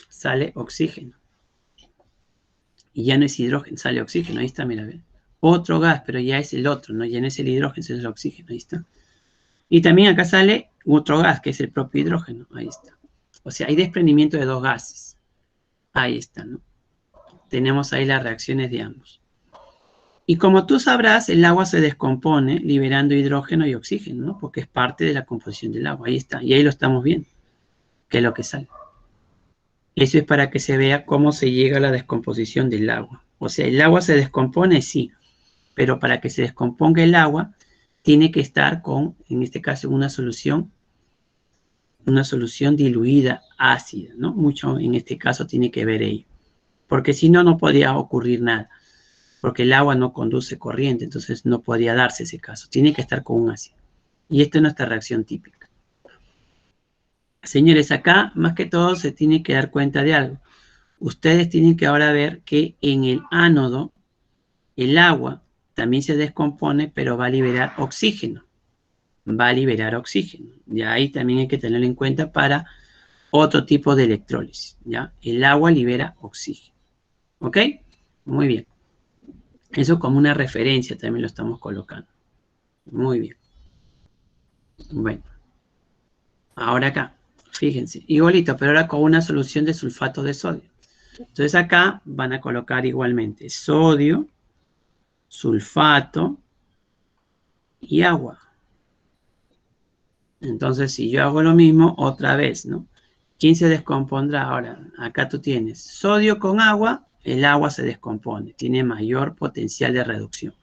[SPEAKER 1] Sale oxígeno. Y ya no es hidrógeno, sale oxígeno. Ahí está, mira, ¿ven? Otro gas, pero ya es el otro, ¿no? Ya no es el hidrógeno, es el oxígeno. Ahí está. Y también acá sale otro gas, que es el propio hidrógeno. Ahí está. O sea, hay desprendimiento de dos gases. Ahí está, ¿no? Tenemos ahí las reacciones de ambos. Y como tú sabrás, el agua se descompone liberando hidrógeno y oxígeno, ¿no? Porque es parte de la composición del agua. Ahí está. Y ahí lo estamos viendo, que es lo que sale. Eso es para que se vea cómo se llega a la descomposición del agua. O sea, el agua se descompone, sí, pero para que se descomponga el agua, tiene que estar con, en este caso, una solución diluida ácida, ¿no? Mucho en este caso tiene que ver ello. Porque si no, no podría ocurrir nada. Porque el agua no conduce corriente, entonces no podría darse ese caso. Tiene que estar con un ácido. Y esta es nuestra reacción típica. Señores, acá más que todo se tiene que dar cuenta de algo. Ustedes tienen que ahora ver que en el ánodo el agua también se descompone, pero va a liberar oxígeno. Va a liberar oxígeno. Ya ahí también hay que tenerlo en cuenta para otro tipo de electrólisis. ¿Ya? El agua libera oxígeno. ¿Ok? Muy bien. Eso como una referencia también lo estamos colocando. Muy bien. Bueno. Ahora acá, fíjense, igualito, pero ahora con una solución de sulfato de sodio. Entonces acá van a colocar igualmente sodio, sulfato y agua. Entonces si yo hago lo mismo otra vez, ¿no? ¿Quién se descompondrá ahora? Acá tú tienes sodio con agua, el agua se descompone, tiene mayor potencial de reducción.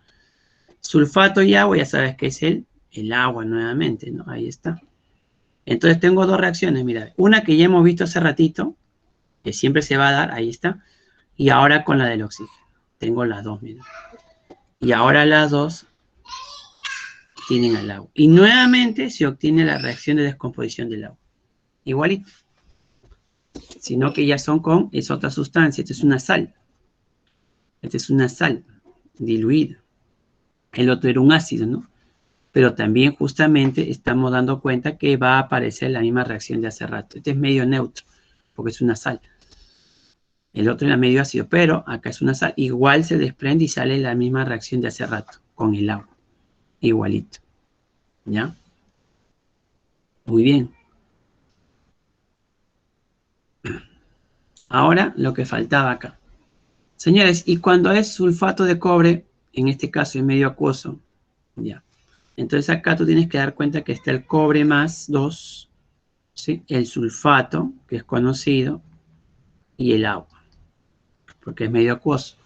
[SPEAKER 1] Sulfato y agua, ya sabes que es el agua nuevamente, ¿no? Ahí está. Entonces tengo dos reacciones, mira, una que ya hemos visto hace ratito, que siempre se va a dar, ahí está, y ahora con la del oxígeno. Tengo las dos, mira. Y ahora las dos tienen al agua. Y nuevamente se obtiene la reacción de descomposición del agua. Igualito. Sino que ya son es otra sustancia. Esta es una sal. Esta es una sal diluida. El otro era un ácido, ¿no? Pero también justamente estamos dando cuenta que va a aparecer la misma reacción de hace rato. Este es medio neutro, porque es una sal. El otro era medio ácido, pero acá es una sal. Igual se desprende y sale la misma reacción de hace rato, con el agua. Igualito. ¿Ya? Muy bien. Ahora lo que faltaba acá. Señores, y cuando es sulfato de cobre, en este caso es medio acuoso, ya. Entonces acá tú tienes que dar cuenta que está el cobre más 2, ¿sí? El sulfato, que es conocido, y el agua, porque es medio acuoso.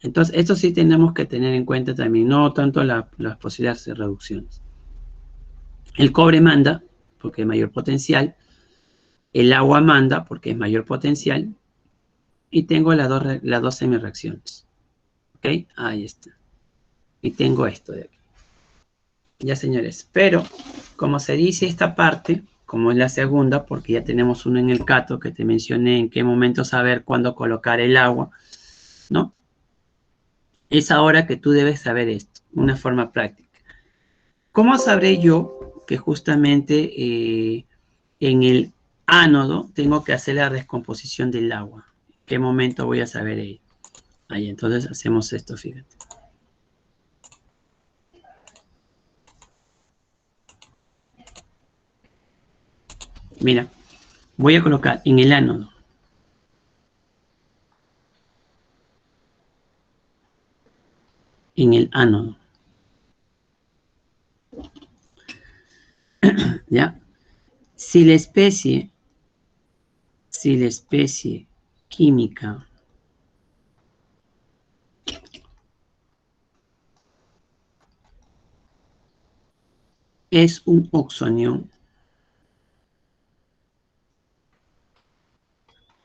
[SPEAKER 1] Entonces, esto sí tenemos que tener en cuenta también, no tanto las posibilidades de reducciones. El cobre manda, porque es mayor potencial, el agua manda, porque es mayor potencial, y tengo las dos semireacciones. ¿Ok? Ahí está. Y tengo esto de aquí. Ya, señores. Pero, como se dice esta parte, como es la segunda, porque ya tenemos uno en el cato que te mencioné en qué momento saber cuándo colocar el agua, ¿no? Es ahora que tú debes saber esto, una forma práctica. ¿Cómo sabré yo que justamente en el ánodo tengo que hacer la descomposición del agua? ¿En qué momento voy a saber ello? Ahí, entonces hacemos esto, fíjate. Mira, voy a colocar en el ánodo. En el ánodo. ¿Ya? Si la especie química es un oxonión.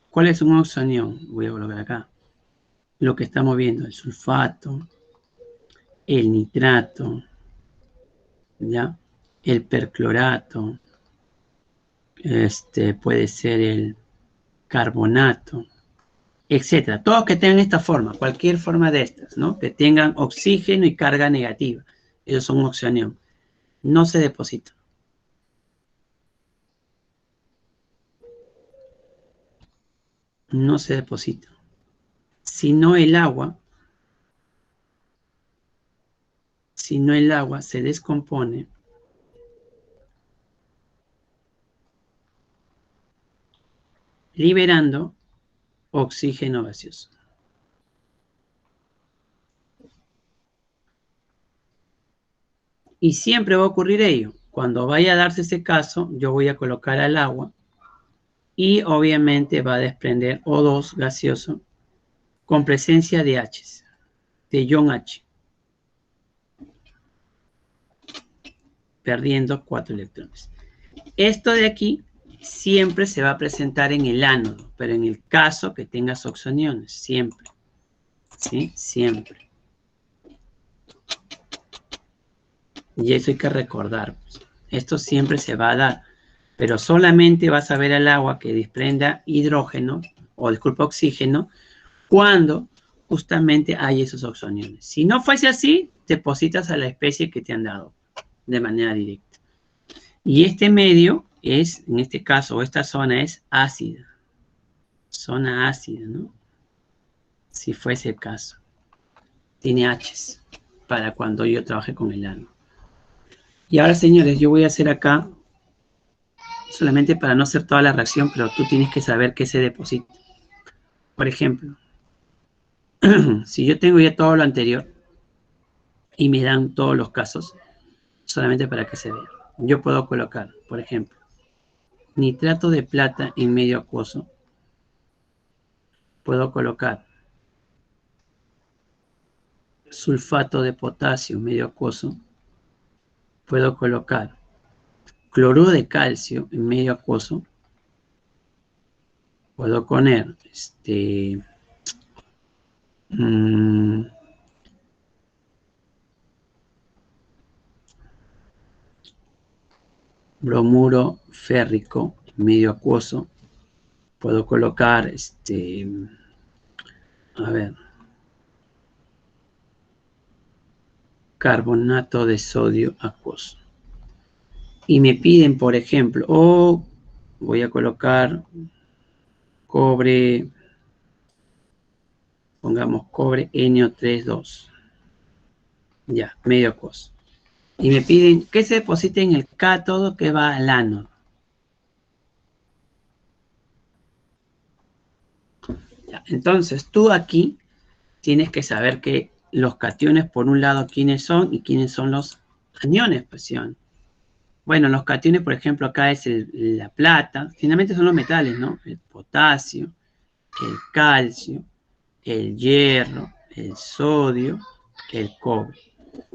[SPEAKER 1] ¿Cuál es un oxonión? Voy a colocar acá. Lo que estamos viendo, el sulfato, el nitrato, ¿ya? El perclorato, puede ser el carbonato, etcétera. Todos que tengan esta forma, cualquier forma de estas, ¿no? Que tengan oxígeno y carga negativa. Ellos son oxonión. No se depositan. No se depositan. Sino el agua se descompone liberando oxígeno gaseoso. Y siempre va a ocurrir ello. Cuando vaya a darse ese caso, yo voy a colocar al agua y obviamente va a desprender O2 gaseoso con presencia de H, de ion H, perdiendo 4 electrones. Esto de aquí siempre se va a presentar en el ánodo, pero en el caso que tengas oxoniones, siempre. ¿Sí? Siempre. Y eso hay que recordar. Esto siempre se va a dar, pero solamente vas a ver al agua que desprenda hidrógeno, o disculpa, oxígeno, cuando justamente hay esos oxoniones. Si no fuese así, depositas a la especie que te han dado de manera directa. Y este medio es, en este caso, esta zona es ácida. Zona ácida, ¿no? Si fuese el caso. Tiene H's para cuando yo trabaje con el ánodo. Y ahora, señores, yo voy a hacer acá, solamente para no hacer toda la reacción, pero tú tienes que saber qué se deposita. Por ejemplo, si yo tengo ya todo lo anterior y me dan todos los casos, solamente para que se vea, yo puedo colocar, por ejemplo, nitrato de plata en medio acuoso. Puedo colocar sulfato de potasio medio acuoso. Puedo colocar cloruro de calcio en medio acuoso. Puedo poner bromuro férrico, medio acuoso. Puedo colocar, a ver, carbonato de sodio acuoso. Y me piden, por ejemplo, voy a colocar cobre, pongamos cobre NO3,2. Ya, medio acuoso. Y me piden que se deposite en el cátodo que va al ánodo. Ya, entonces, tú aquí tienes que saber que los cationes, por un lado, quiénes son y quiénes son los aniones, pues, ¿sí? Bueno, los cationes, por ejemplo, acá es la plata. Finalmente son los metales, ¿no? El potasio, el calcio, el hierro, el sodio, el cobre.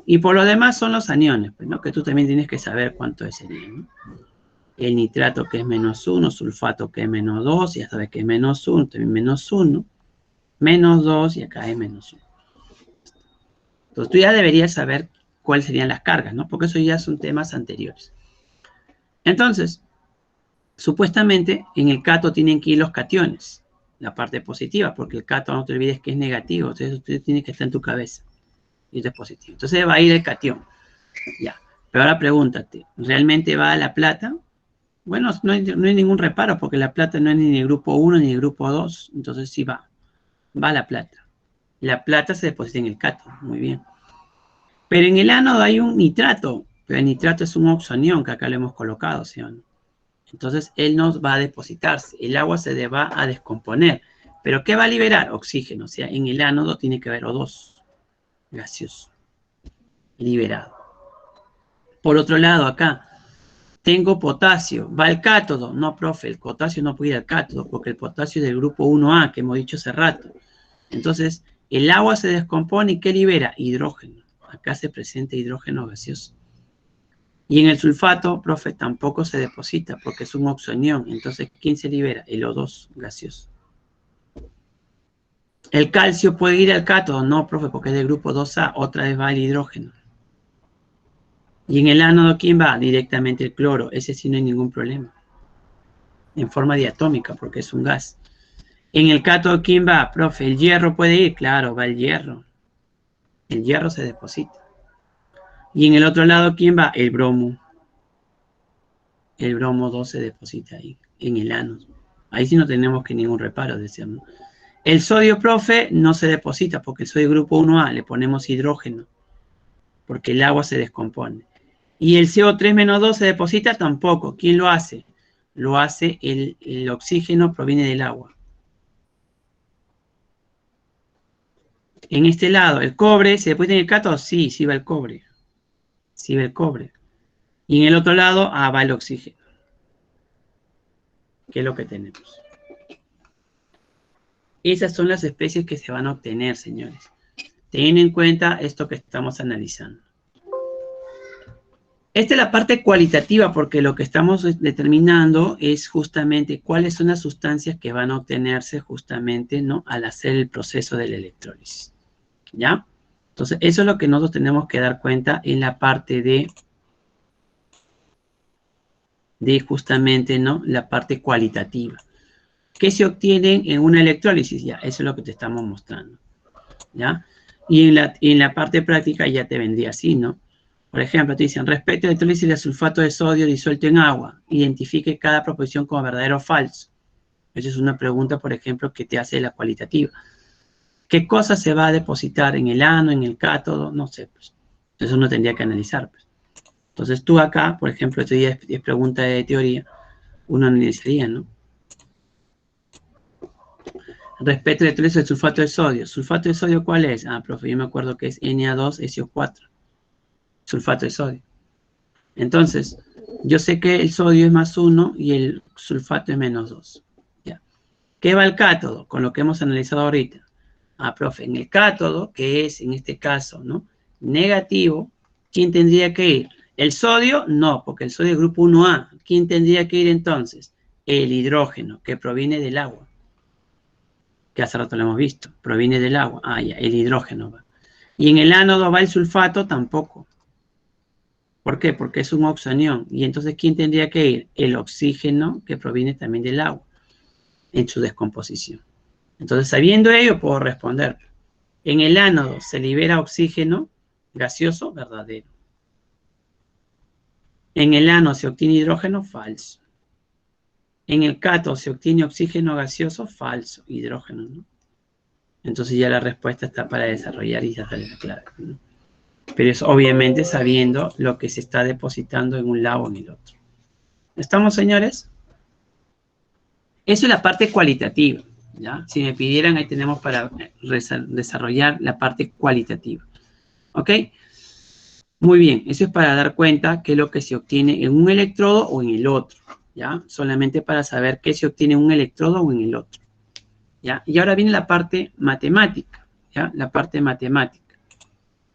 [SPEAKER 1] Y por lo demás son los aniones, pues, ¿no? Que tú también tienes que saber cuánto es el anión, ¿no? El nitrato que es -1, sulfato que es -2, ya sabes que es -1, también -1, -2 y acá es -1. Entonces tú ya deberías saber cuáles serían las cargas, ¿no? Porque eso ya son temas anteriores. Entonces, supuestamente en el cato tienen que ir los cationes, la parte positiva, porque el cato no te olvides que es negativo, entonces usted tiene que estar en tu cabeza y esto es positivo. Entonces va a ir el catión, ya. Pero ahora pregúntate, ¿realmente va a la plata? Bueno, no hay ningún reparo, porque la plata no es ni del grupo 1 ni del grupo 2, entonces sí va la plata. La plata se deposita en el cato, muy bien. Pero en el ánodo hay un nitrato, pero el nitrato es un oxonión que acá lo hemos colocado, ¿sí o no? Entonces él nos va a depositarse, el agua se va a descomponer. ¿Pero qué va a liberar? Oxígeno, o sea, en el ánodo tiene que haber O2 gaseoso liberado. Por otro lado, acá tengo potasio, va al cátodo. No, profe, el potasio no puede ir al cátodo porque el potasio es del grupo 1A, que hemos dicho hace rato. Entonces, el agua se descompone y ¿qué libera? Hidrógeno. Acá se presenta hidrógeno gaseoso. Y en el sulfato, profe, tampoco se deposita porque es un oxonión. Entonces, ¿quién se libera? El O2 gaseoso. ¿El calcio puede ir al cátodo? No, profe, porque es del grupo 2A. Otra vez va el hidrógeno. Y en el ánodo, ¿quién va? Directamente el cloro. Ese sí no hay ningún problema. En forma diatómica, porque es un gas. En el cátodo, ¿quién va? Profe, ¿el hierro puede ir? Claro, va el hierro. El hierro se deposita. Y en el otro lado, ¿quién va? El bromo. El bromo 2 se deposita ahí, en el ánodo. Ahí sí no tenemos que ningún reparo, decíamos. El sodio, profe, no se deposita porque el sodio grupo 1A, le ponemos hidrógeno, porque el agua se descompone. Y el CO3-2 se deposita tampoco. ¿Quién lo hace? Lo hace el oxígeno, proviene del agua. En este lado, el cobre, ¿se deposita en el cátodo? Sí, sí va el cobre. Sí va el cobre. Y en el otro lado, va el oxígeno. ¿Qué es lo que tenemos? Esas son las especies que se van a obtener, señores. Ten en cuenta esto que estamos analizando. Esta es la parte cualitativa porque lo que estamos determinando es justamente cuáles son las sustancias que van a obtenerse justamente, ¿no?, al hacer el proceso de la electrólisis. ¿Ya? Entonces, eso es lo que nosotros tenemos que dar cuenta en la parte de justamente, ¿no?, la parte cualitativa. ¿Qué se obtiene en una electrólisis? Ya, eso es lo que te estamos mostrando. ¿Ya? Y en la parte práctica ya te vendría así, ¿no? Por ejemplo, te dicen, respecto a la electrólisis de sulfato de sodio disuelto en agua, identifique cada proposición como verdadero o falso. Esa es una pregunta, por ejemplo, que te hace la cualitativa. ¿Qué cosa se va a depositar en el ánodo, en el cátodo? No sé, pues. Eso uno tendría que analizar, pues. Entonces tú acá, por ejemplo, esto ya es pregunta de teoría, uno analizaría, ¿no? Respecto a la electrólisis del sulfato de sodio. ¿Sulfato de sodio cuál es? Ah, profe, yo me acuerdo que es Na2SO4. Sulfato de sodio. Entonces, yo sé que el sodio es +1 y el sulfato es -2. ¿Ya? ¿Qué va al cátodo? Con lo que hemos analizado ahorita. Ah, profe, en el cátodo, que es en este caso, ¿no?, negativo, ¿quién tendría que ir? ¿El sodio? No, porque el sodio es grupo 1A. ¿Quién tendría que ir entonces? El hidrógeno, que proviene del agua. Que hace rato lo hemos visto. Proviene del agua. Ah, ya, el hidrógeno va. Y en el ánodo va el sulfato, tampoco. ¿Por qué? Porque es un oxonión. Y entonces, ¿quién tendría que ir? El oxígeno que proviene también del agua en su descomposición. Entonces, sabiendo ello, puedo responder. En el ánodo se libera oxígeno gaseoso, verdadero. En el ánodo se obtiene hidrógeno, falso. En el cátodo se obtiene oxígeno gaseoso, falso, hidrógeno, ¿no? Entonces ya la respuesta está para desarrollar y ya sale la clave, ¿no? Pero es obviamente sabiendo lo que se está depositando en un lado o en el otro. ¿Estamos, señores? Eso es la parte cualitativa, ¿ya? Si me pidieran, ahí tenemos para desarrollar la parte cualitativa. ¿Ok? Muy bien, eso es para dar cuenta qué es lo que se obtiene en un electrodo o en el otro, ¿ya? Solamente para saber qué se obtiene en un electrodo o en el otro, ¿ya? Y ahora viene la parte matemática, ¿ya? La parte matemática.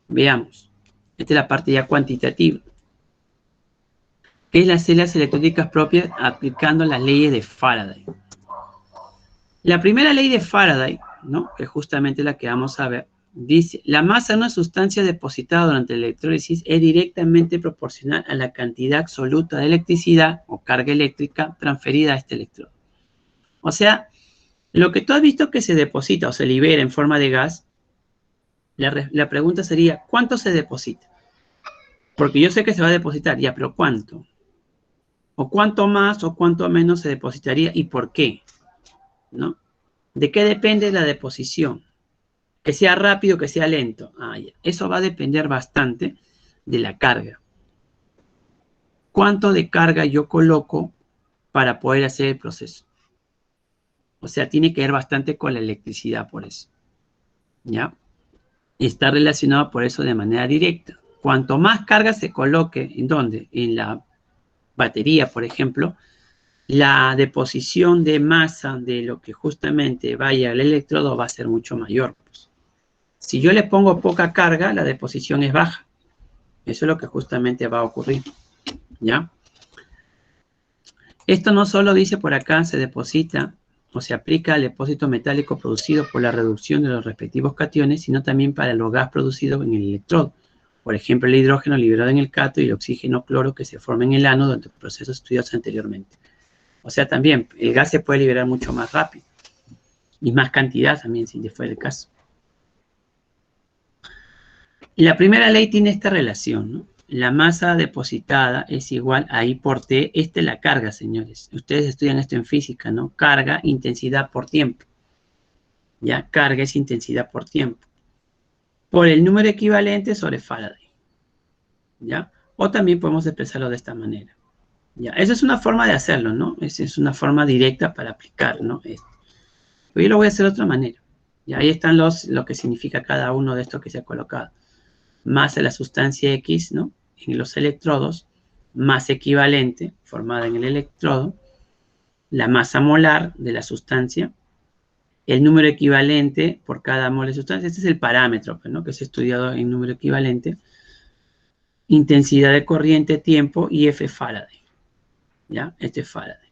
[SPEAKER 1] Veamos. Esta es la parte ya cuantitativa. ¿Qué es las celdas electrónicas propias aplicando las leyes de Faraday? La primera ley de Faraday, ¿no? Que es justamente la que vamos a ver, dice, la masa de una sustancia depositada durante la electrólisis es directamente proporcional a la cantidad absoluta de electricidad o carga eléctrica transferida a este electrodo. O sea, lo que tú has visto que se deposita o se libera en forma de gas, la pregunta sería, ¿cuánto se deposita? Porque yo sé que se va a depositar, ya, pero ¿cuánto? O cuánto más o cuánto menos se depositaría y por qué, ¿no? ¿De qué depende la deposición? Que sea rápido, que sea lento. Eso va a depender bastante de la carga. ¿Cuánto de carga yo coloco para poder hacer el proceso? O sea, tiene que ver bastante con la electricidad por eso, ¿ya? Y está relacionado por eso de manera directa. Cuanto más carga se coloque, ¿en dónde? En la batería, por ejemplo, la deposición de masa de lo que justamente vaya al electrodo va a ser mucho mayor. Si yo le pongo poca carga, la deposición es baja. Eso es lo que justamente va a ocurrir, ¿ya? Esto no solo dice por acá, se deposita o se aplica al depósito metálico producido por la reducción de los respectivos cationes, sino también para los gas producidos en el electrodo. Por ejemplo, el hidrógeno liberado en el cátodo y el oxígeno cloro que se forma en el ánodo durante procesos estudiados anteriormente. O sea, también el gas se puede liberar mucho más rápido y más cantidad también, si fuera el caso. Y la primera ley tiene esta relación, ¿no? La masa depositada es igual a I por T. Esta es la carga, señores. Ustedes estudian esto en física, ¿no? Carga, intensidad por tiempo. ¿Ya? Carga es intensidad por tiempo. Por el número equivalente sobre Faraday. ¿Ya? O también podemos expresarlo de esta manera. ¿Ya? Esa es una forma de hacerlo, ¿no? Esa es una forma directa para aplicar, ¿no? Esto. Pero yo lo voy a hacer de otra manera. Y ahí están lo que significa cada uno de estos que se ha colocado. Masa de la sustancia X, ¿no? En los electrodos, masa equivalente formada en el electrodo, la masa molar de la sustancia, el número equivalente por cada mol de sustancia. Este es el parámetro, ¿no? Que se ha estudiado en número equivalente, intensidad de corriente, tiempo y F Faraday. ¿Ya? Este es Faraday.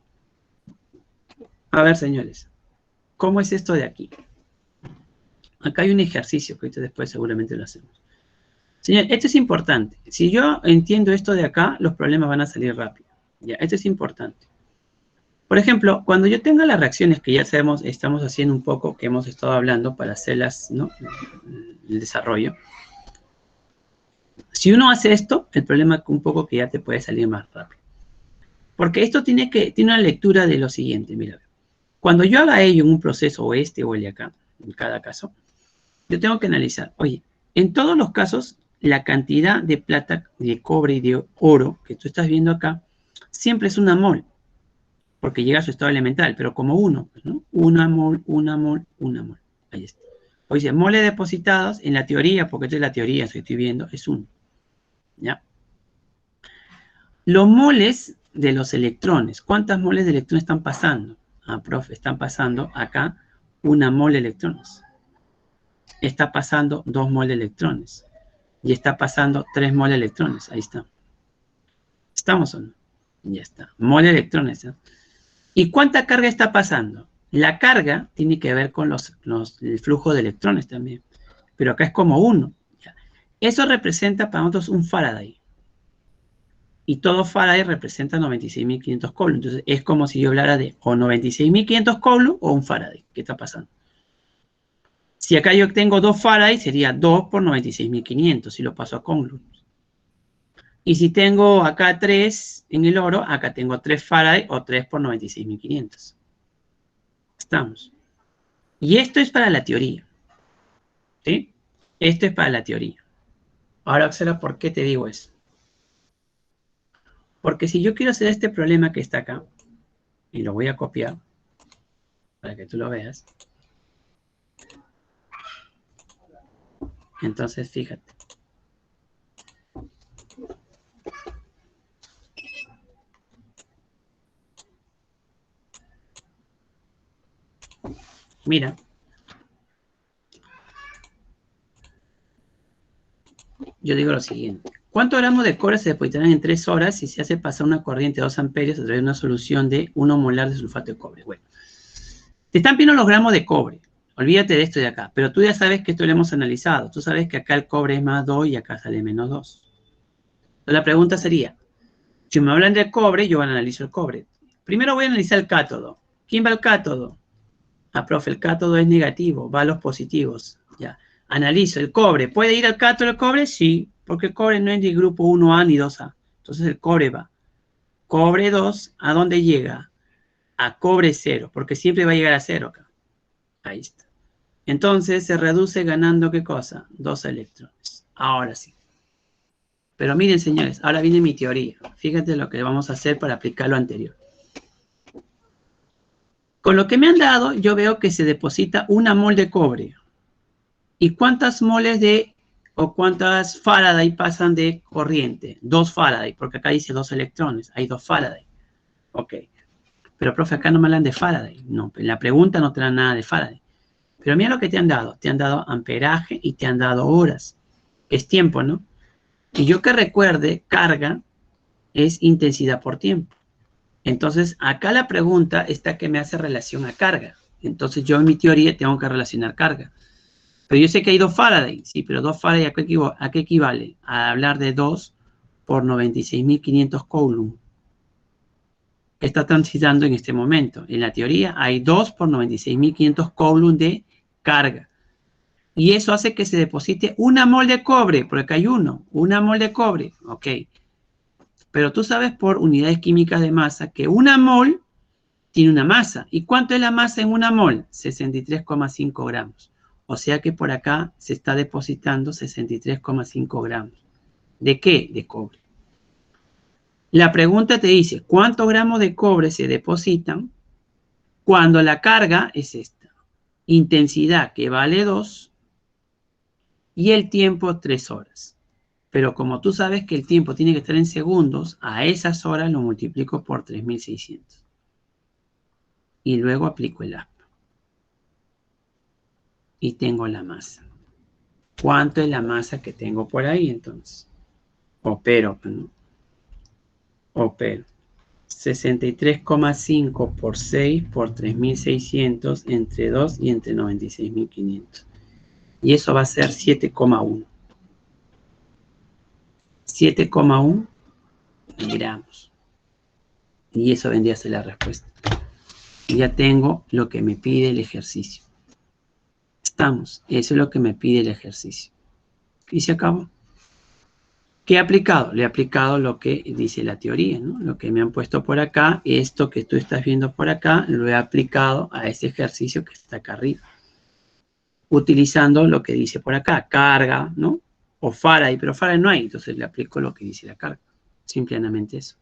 [SPEAKER 1] A ver, señores, ¿cómo es esto de aquí? Acá hay un ejercicio que después seguramente lo hacemos. Señor, esto es importante. Si yo entiendo esto de acá, los problemas van a salir rápido. Ya, esto es importante. Por ejemplo, cuando yo tenga las reacciones que ya sabemos, estamos haciendo un poco, que hemos estado hablando para hacerlas, ¿no? El desarrollo. Si uno hace esto, el problema es un poco que ya te puede salir más rápido. Porque esto tiene una lectura de lo siguiente, mira. Cuando yo haga ello en un proceso o este o el de acá, en cada caso, yo tengo que analizar, oye, en todos los casos, la cantidad de plata, de cobre y de oro que tú estás viendo acá, siempre es una mol, porque llega a su estado elemental, pero como uno, ¿no? Una mol, una mol, una mol. Ahí está. O dice, moles depositados, en la teoría, porque esta es la teoría que estoy viendo, es uno. ¿Ya? Los moles de los electrones, ¿cuántas moles de electrones están pasando? Profe, están pasando acá una mol de electrones. Está pasando 2 mol de electrones. Y está pasando 3 mol de electrones. Ahí está. ¿Estamos o no? Ya está. Mol de electrones. ¿Eh? ¿Y cuánta carga está pasando? La carga tiene que ver con el flujo de electrones también. Pero acá es como uno. Eso representa para nosotros un Faraday. Y todo Faraday representa 96.500 coulombs. Entonces, es como si yo hablara de o 96.500 coulombs o un Faraday. ¿Qué está pasando? Si acá yo tengo 2 Faraday, sería 2 por 96.500, si lo paso a coulombs. Y si tengo acá 3 en el oro, acá tengo 3 Faraday o 3 por 96.500. Estamos. Y esto es para la teoría. ¿Sí? Esto es para la teoría. Ahora observa por qué te digo eso. Porque si yo quiero hacer este problema que está acá, y lo voy a copiar, para que tú lo veas. Entonces, fíjate. Mira. Yo digo lo siguiente. ¿Cuántos gramos de cobre se depositarán en 3 horas si se hace pasar una corriente de 2 amperios a través de una solución de 1 molar de sulfato de cobre? Bueno, te están pidiendo los gramos de cobre. Olvídate de esto de acá. Pero tú ya sabes que esto lo hemos analizado. Tú sabes que acá el cobre es más 2 y acá sale menos 2. Entonces la pregunta sería, si me hablan del cobre, yo analizo el cobre. Primero voy a analizar el cátodo. ¿Quién va al cátodo? Ah, profe, el cátodo es negativo, va a los positivos. Ya. Analizo el cobre. ¿Puede ir al cátodo el cobre? Sí, porque el cobre no es ni grupo 1A ni 2A. Entonces el cobre va. Cobre 2, ¿a dónde llega? A cobre 0, porque siempre va a llegar a 0 acá. Ahí está. Entonces se reduce ganando, ¿qué cosa? 2 electrones. Ahora sí. Pero miren, señores, ahora viene mi teoría. Fíjate lo que vamos a hacer para aplicar lo anterior. Con lo que me han dado, yo veo que se deposita 1 mol de cobre. ¿Y cuántas moles o cuántas Faraday pasan de corriente? 2 Faraday, porque acá dice 2 electrones. Hay 2 Faraday. Ok. Pero, profe, acá no me hablan de Faraday. No, en la pregunta no te dan nada de Faraday. Pero mira lo que te han dado. Te han dado amperaje y te han dado horas. Es tiempo, ¿no? Y yo que recuerde, carga es intensidad por tiempo. Entonces, acá la pregunta está que me hace relación a carga. Entonces, yo en mi teoría tengo que relacionar carga. Pero yo sé que hay 2 Faraday, sí, pero 2 Faraday ¿a qué equivale? A hablar de 2 por 96.500 coulombs. ¿Qué está transitando en este momento? En la teoría hay 2 por 96.500 coulombs de carga. Y eso hace que se deposite 1 mol de cobre, porque acá hay 1 mol de cobre, ok. Pero tú sabes por unidades químicas de masa que 1 mol tiene una masa. ¿Y cuánto es la masa en 1 mol? 63,5 gramos. O sea que por acá se está depositando 63,5 gramos. ¿De qué? De cobre. La pregunta te dice, ¿cuántos gramos de cobre se depositan cuando la carga es esta? Intensidad que vale 2 y el tiempo 3 horas. Pero como tú sabes que el tiempo tiene que estar en segundos, a esas horas lo multiplico por 3.600. Y luego aplico el aspa. Y tengo la masa. ¿Cuánto es la masa que tengo por ahí entonces? Opero, ¿no? Opero. 63,5 por 6 por 3.600 entre 2 y entre 96.500. Y eso va a ser 7,1. 7,1 gramos. Y eso vendría a ser la respuesta. Y ya tengo lo que me pide el ejercicio. Estamos. Eso es lo que me pide el ejercicio. Y se acabó. ¿Qué he aplicado? Le he aplicado lo que dice la teoría, ¿no? Lo que me han puesto por acá, esto que tú estás viendo por acá, lo he aplicado a ese ejercicio que está acá arriba. Utilizando lo que dice por acá, carga, ¿no? O Faraday, pero Faraday no hay, entonces le aplico lo que dice la carga. Simplemente eso.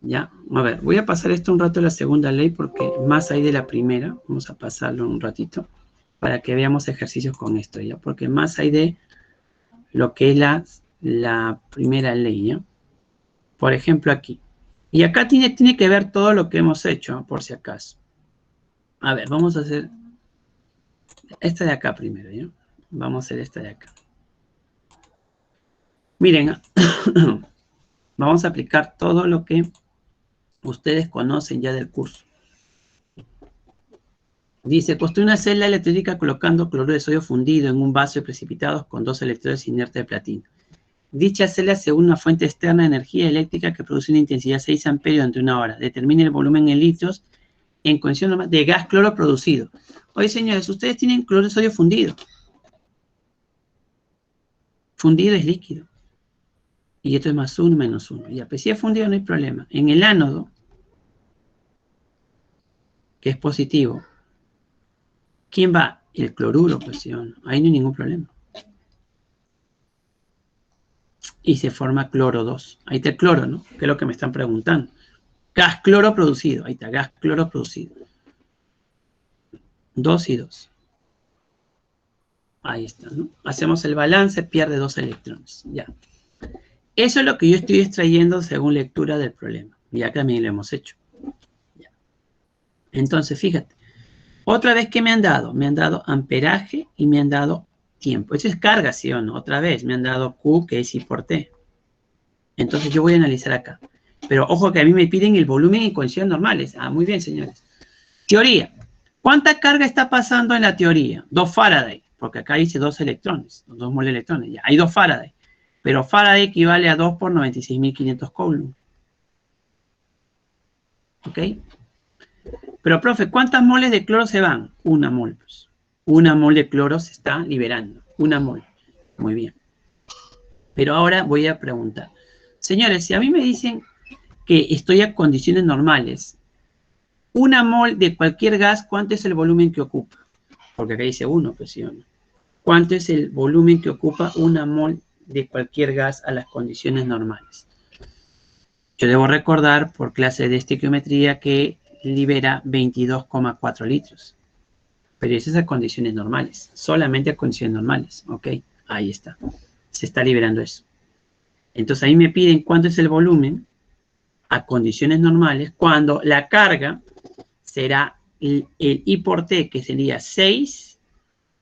[SPEAKER 1] Ya, a ver, voy a pasar esto un rato a la segunda ley porque más hay de la primera. Vamos a pasarlo un ratito para que veamos ejercicios con esto, ¿ya? Porque más hay de lo que es la primera ley, ¿ya? Por ejemplo, aquí. Y acá tiene que ver todo lo que hemos hecho, ¿no? Por si acaso. A ver, vamos a hacer esta de acá primero, ¿ya? Vamos a hacer esta de acá. Miren, vamos a aplicar todo lo que ustedes conocen ya del curso. Dice, construye una celda electrólica colocando cloruro de sodio fundido en un vaso de precipitados con 2 electrodes inertes de platino. Dicha celda según una fuente externa de energía eléctrica que produce una intensidad 6 amperios durante una hora. Determine el volumen en litros en condición normal de gas cloro producido. Oye, señores, ustedes tienen cloro de sodio fundido. Fundido es líquido. Y esto es más 1 menos 1. Ya, pues si es fundido no hay problema. En el ánodo, que es positivo, ¿quién va? El cloruro, pues sí o no. Ahí no hay ningún problema. Y se forma cloro 2. Ahí está el cloro, ¿no? Que es lo que me están preguntando. Gas cloro producido. Ahí está, gas cloro producido. 2 y 2. Ahí está, ¿no? Hacemos el balance, pierde 2 electrones. Ya. Eso es lo que yo estoy extrayendo según lectura del problema. Ya también lo hemos hecho. Ya. Entonces, fíjate. Otra vez, ¿qué me han dado? Me han dado amperaje y me han dado tiempo. Eso es carga, ¿sí o no? Otra vez, me han dado Q, que es I por T. Entonces, yo voy a analizar acá. Pero ojo que a mí me piden el volumen en condiciones normales. Ah, muy bien, señores. Teoría. ¿Cuánta carga está pasando en la teoría? 2 Faraday, porque acá dice 2 electrones, 2 moles de electrones. Ya, hay 2 Faraday. Pero Faraday equivale a 2 por 96.500 Coulomb. ¿Ok? Pero, profe, ¿cuántas moles de cloro se van? 1 mol. Pues. 1 mol de cloro se está liberando. 1 mol. Muy bien. Pero ahora voy a preguntar. Señores, si a mí me dicen que estoy a condiciones normales, 1 mol de cualquier gas, ¿cuánto es el volumen que ocupa? Porque acá dice 1, pues sí o no. ¿Cuánto es el volumen que ocupa 1 mol de cualquier gas a las condiciones normales? Yo debo recordar por clase de estequiometría que libera 22,4 litros. Pero eso es a condiciones normales. Solamente a condiciones normales. ¿Ok? Ahí está. Se está liberando eso. Entonces ahí me piden cuánto es el volumen a condiciones normales cuando la carga será el I por T, que sería 6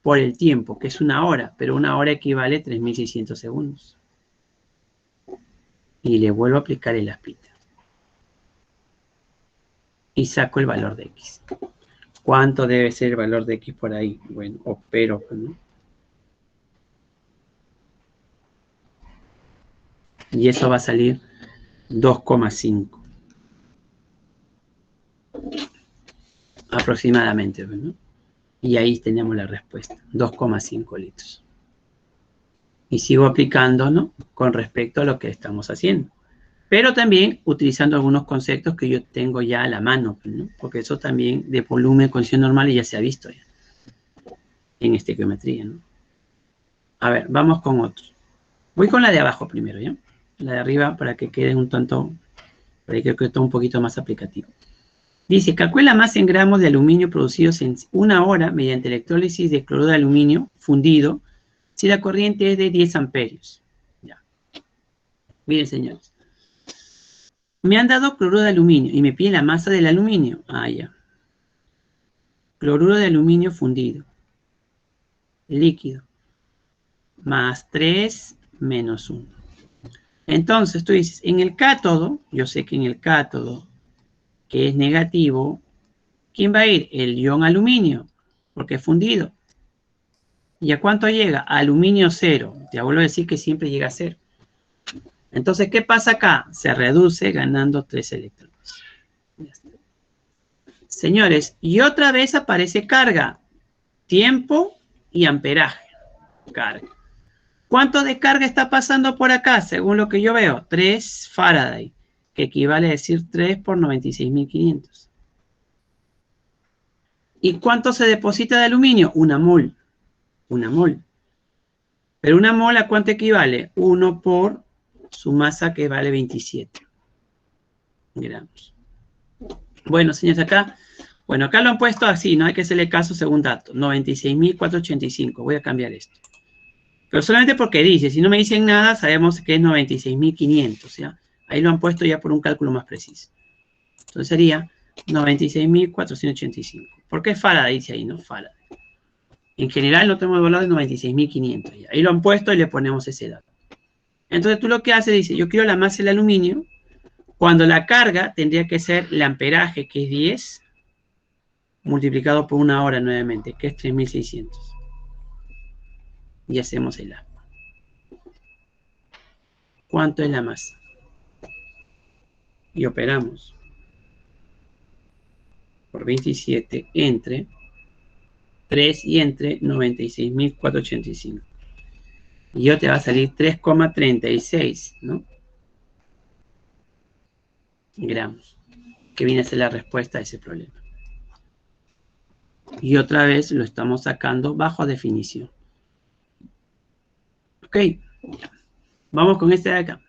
[SPEAKER 1] por el tiempo, que es 1 hora, pero 1 hora equivale a 3.600 segundos. Y le vuelvo a aplicar el aspita. Y saco el valor de X. ¿Cuánto debe ser el valor de X por ahí? Bueno, opero, ¿no? Y eso va a salir 2,5. Aproximadamente, ¿no? Y ahí tenemos la respuesta, 2,5 litros. Y sigo aplicando, ¿no? Con respecto a lo que estamos haciendo. Pero también utilizando algunos conceptos que yo tengo ya a la mano, ¿no? Porque eso también de volumen, condición normal ya se ha visto ya en estequiometría, ¿no? A ver, vamos con otros. Voy con la de abajo primero, ¿ya? La de arriba para que quede un tanto, para que quede un poquito más aplicativo. Dice, calcula más en gramos de aluminio producidos en 1 hora mediante electrólisis de cloruro de aluminio fundido si la corriente es de 10 amperios. Ya. Miren, señores. Me han dado cloruro de aluminio y me piden la masa del aluminio. Ah, ya. Cloruro de aluminio fundido. Líquido. Más 3 menos 1. Entonces, tú dices, en el cátodo, yo sé que en el cátodo, que es negativo, ¿quién va a ir? El ion aluminio, porque es fundido. ¿Y a cuánto llega? Aluminio 0. Te vuelvo a decir que siempre llega a 0. Entonces, ¿qué pasa acá? Se reduce ganando 3 electrones. Señores, y otra vez aparece carga. Tiempo y amperaje. Carga. ¿Cuánto de carga está pasando por acá? Según lo que yo veo, 3 Faraday, que equivale a decir 3 por 96.500. ¿Y cuánto se deposita de aluminio? 1 mol. 1 mol. Pero 1 mol, ¿a cuánto equivale? 1 por su masa, que vale 27 gramos. Bueno, señores, acá, bueno, acá lo han puesto así, no hay que hacerle caso según dato, 96.485. Voy a cambiar esto. Pero solamente porque dice, si no me dicen nada, sabemos que es 96.500, ¿ya? Ahí lo han puesto ya por un cálculo más preciso. Entonces sería 96.485. ¿Por qué Faraday dice ahí, no? Faraday. En general no tenemos el valor de 96.500. Ahí lo han puesto y le ponemos ese dato. Entonces tú lo que haces, dice, yo quiero la masa del aluminio, cuando la carga tendría que ser el amperaje, que es 10, multiplicado por 1 hora nuevamente, que es 3.600. Y hacemos el A. cuánto es la masa. Y operamos por 27 entre 3 y entre 96.485. Y yo te va a salir 3,36, ¿no? Gramos, que viene a ser la respuesta a ese problema. Y otra vez lo estamos sacando bajo definición. Ok, vamos con este de acá.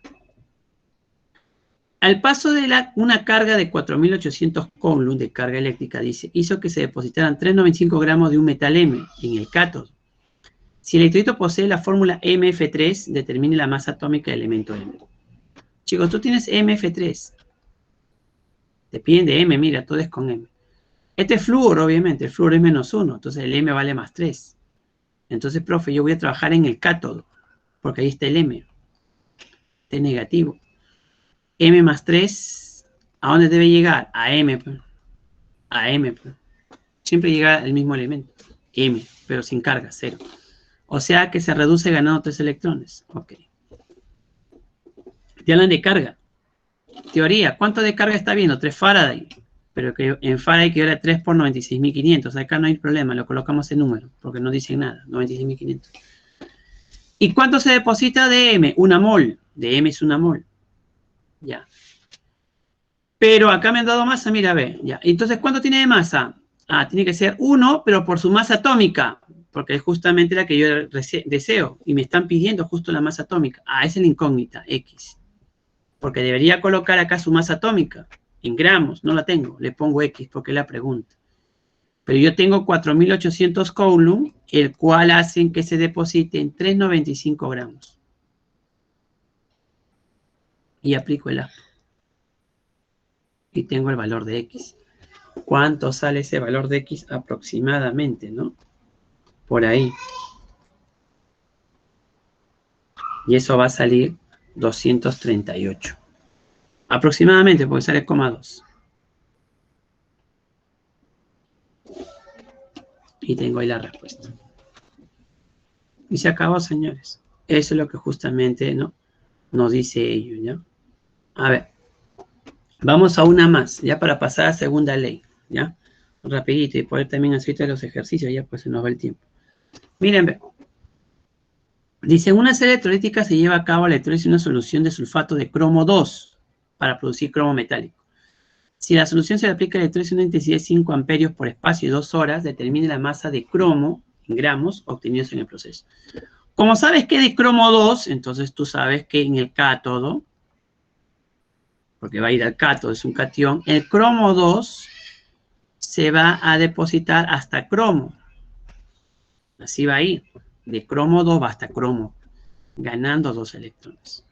[SPEAKER 1] Al paso de una carga de 4.800 coulomb de carga eléctrica, dice, hizo que se depositaran 3,95 gramos de un metal M en el cátodo. Si el electrolito posee la fórmula MF3, determine la masa atómica del elemento M. Chicos, tú tienes MF3. Te piden de M, mira, todo es con M. Este es flúor, obviamente, el flúor es -1, entonces el M vale +3. Entonces, profe, yo voy a trabajar en el cátodo, porque ahí está el M. Este es negativo. M +3, ¿a dónde debe llegar? A M, pues. A M, pues. Siempre llega el mismo elemento, M, pero sin carga, 0. O sea que se reduce ganando 3 electrones. Ok. Te hablan de carga. Teoría, ¿cuánto de carga está viendo? 3 Faraday. Pero que en Faraday que era 3 por 96.500. Acá no hay problema, lo colocamos en número, porque no dicen nada, 96.500. ¿Y cuánto se deposita de M? Una mol. De M es una mol. Ya. Pero acá me han dado masa, mira, ve. Ya. Entonces, ¿cuánto tiene de masa? Ah, tiene que ser 1, pero por su masa atómica, porque es justamente la que yo deseo. Y me están pidiendo justo la masa atómica. Ah, esa es la incógnita, X. Porque debería colocar acá su masa atómica. En gramos, no la tengo. Le pongo X porque es la pregunta. Pero yo tengo 4.800 coulomb, el cual hacen que se deposite en 3,95 gramos. Y aplico el APO. Y tengo el valor de X. ¿Cuánto sale ese valor de X aproximadamente, no? Por ahí. Y eso va a salir 238. Aproximadamente, porque sale 0,2. Y tengo ahí la respuesta. Y se acabó, señores. Eso es lo que justamente, ¿no?, nos dice ello, ¿ya? A ver. Vamos a una más, ya para pasar a segunda ley, ¿ya? Rapidito, y poder también hacer los ejercicios, ya pues se nos va el tiempo. Miren, ve. Dice, en una serie electrolítica se lleva a cabo la electrólisis de una solución de sulfato de cromo 2 para producir cromo metálico. Si la solución se le aplica la electrólisis a una intensidad de 5 amperios por espacio de 2 horas, determine la masa de cromo en gramos obtenidos en el proceso. Como sabes que es de cromo 2, entonces tú sabes que en el cátodo, porque va a ir al cátodo, es un catión, el cromo 2 se va a depositar hasta cromo. Así va a ir. De cromo 2 va hasta cromo, ganando 2 electrones.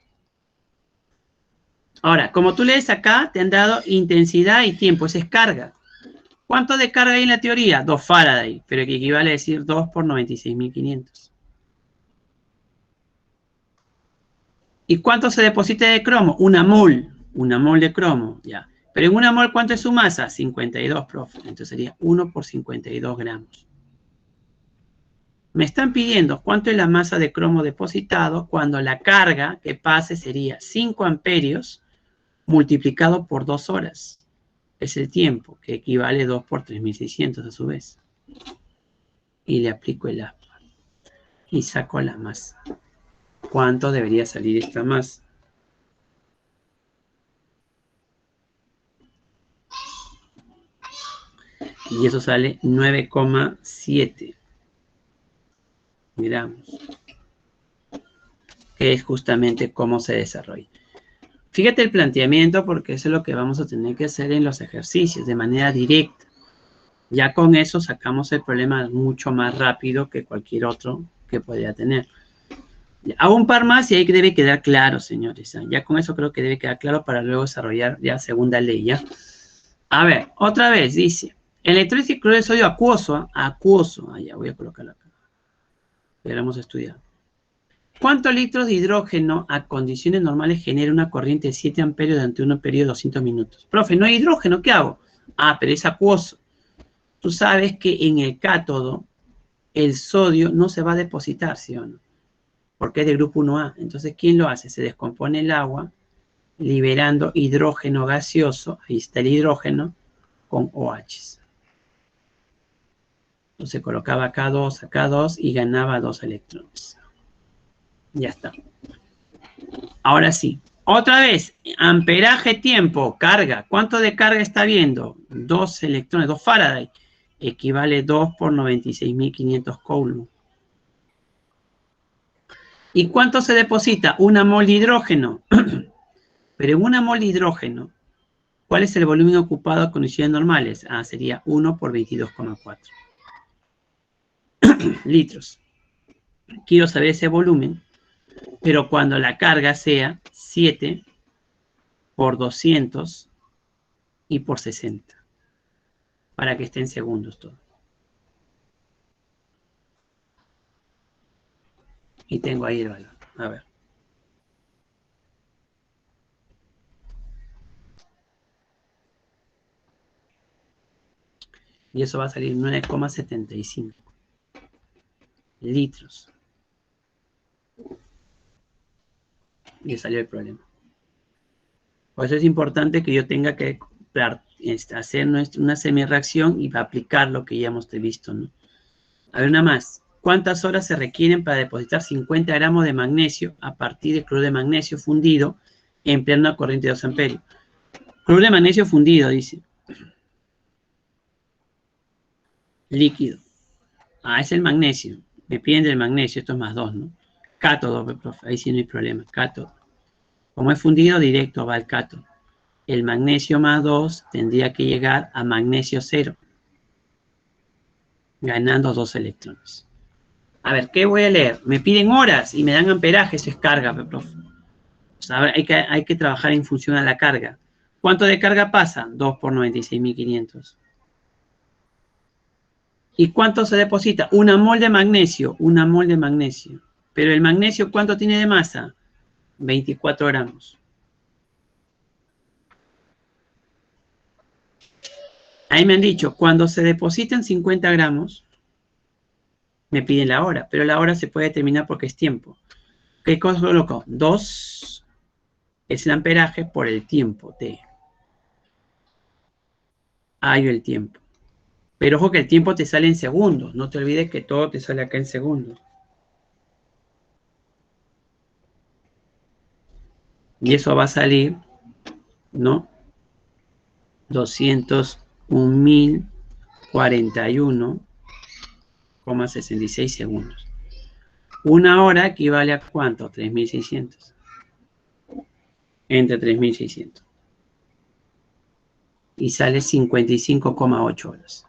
[SPEAKER 1] Ahora, como tú lees acá, te han dado intensidad y tiempo, esa es carga. ¿Cuánto de carga hay en la teoría? 2 Faraday, pero que equivale a decir 2 por 96.500. ¿Y cuánto se deposita de cromo? Una mol de cromo, ya. Pero en una mol, ¿cuánto es su masa? 52, profe. Entonces sería 1 por 52 gramos. Me están pidiendo cuánto es la masa de cromo depositado cuando la carga que pase sería 5 amperios multiplicado por 2 horas. Es el tiempo, que equivale a 2 por 3.600 a su vez. Y le aplico el APA. Y saco la masa. ¿Cuánto debería salir esta masa? Y eso sale 9,7 gramos. Que es justamente cómo se desarrolla. Fíjate el planteamiento, porque eso es lo que vamos a tener que hacer en los ejercicios, de manera directa. Ya con eso sacamos el problema mucho más rápido que cualquier otro que podría tener. Hago un par más y ahí debe quedar claro, señores. Ya con eso creo que debe quedar claro para luego desarrollar ya segunda ley, ¿ya? A ver, otra vez dice, electrólisis de cloruro de sodio acuoso, ya voy a colocarlo acá. Ya lo hemos estudiado. ¿Cuántos litros de hidrógeno a condiciones normales genera una corriente de 7 amperios durante un periodo de 200 minutos? Profe, no hay hidrógeno, ¿qué hago? Ah, pero es acuoso. Tú sabes que en el cátodo el sodio no se va a depositar, ¿sí o no? porque es de grupo 1A. Entonces, ¿quién lo hace? Se descompone el agua, liberando hidrógeno gaseoso, ahí está el hidrógeno, con OH. Entonces colocaba acá 2 y ganaba 2 electrones. Ya está. Ahora sí. Otra vez, amperaje tiempo, carga. ¿Cuánto de carga está viendo? 2 electrones, 2 Faraday. Equivale 2 por 96.500 Coulomb. ¿Y cuánto se deposita? Una mol de hidrógeno. Pero en una mol de hidrógeno, ¿cuál es el volumen ocupado a condiciones normales? Ah, sería 1 por 22,4 litros. Quiero saber ese volumen, pero cuando la carga sea 7 por 200 y por 60, para que esté en segundos todo. Y tengo ahí el valor. A ver. Y eso va a salir 9,75 litros. Y salió el problema. Por eso es importante que yo tenga que hacer una semireacción y aplicar lo que ya hemos visto, ¿no? A ver, una más. ¿Cuántas horas se requieren para depositar 50 gramos de magnesio a partir de cloruro de magnesio fundido empleando una corriente de 2 amperios? Cloruro de magnesio fundido, dice. Líquido. Ah, es el magnesio. Me piden del magnesio, esto es más 2, ¿no? Cátodo, profe, ahí sí no hay problema. Cátodo. Como es fundido, directo va al cátodo. El magnesio más 2 tendría que llegar a magnesio 0, ganando 2 electrones. A ver, ¿qué voy a leer? Me piden horas y me dan amperaje, eso es carga, profe. O sea, hay que trabajar en función a la carga. ¿Cuánto de carga pasa? 2 por 96.500. ¿Y cuánto se deposita? Una mol de magnesio, una mol de magnesio. Pero el magnesio, ¿cuánto tiene de masa? 24 gramos. Ahí me han dicho, cuando se depositan 50 gramos, me piden la hora, pero la hora se puede determinar porque es tiempo. ¿Qué cosa coloco? 2 es el amperaje por el tiempo, T. Hay el tiempo. Pero ojo que el tiempo te sale en segundos. No te olvides que todo te sale acá en segundos. Y eso va a salir, ¿no? 201.041,66 segundos. Una hora equivale a ¿cuánto? 3.600. Entre 3.600. Y sale 55,8 horas.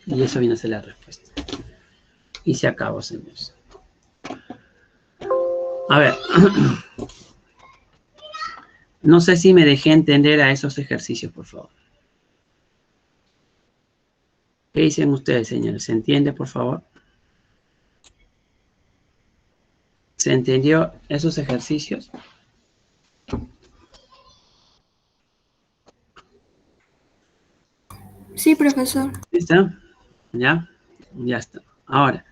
[SPEAKER 1] Y eso viene a ser la respuesta. Y se acabó, señores. A ver. No sé si me dejé entender a esos ejercicios, por favor. ¿Qué dicen ustedes, señores? ¿Se entiende, por favor? ¿Se entendió esos ejercicios?
[SPEAKER 2] Sí, profesor.
[SPEAKER 1] ¿Está? ¿Ya? Ya está. Ahora,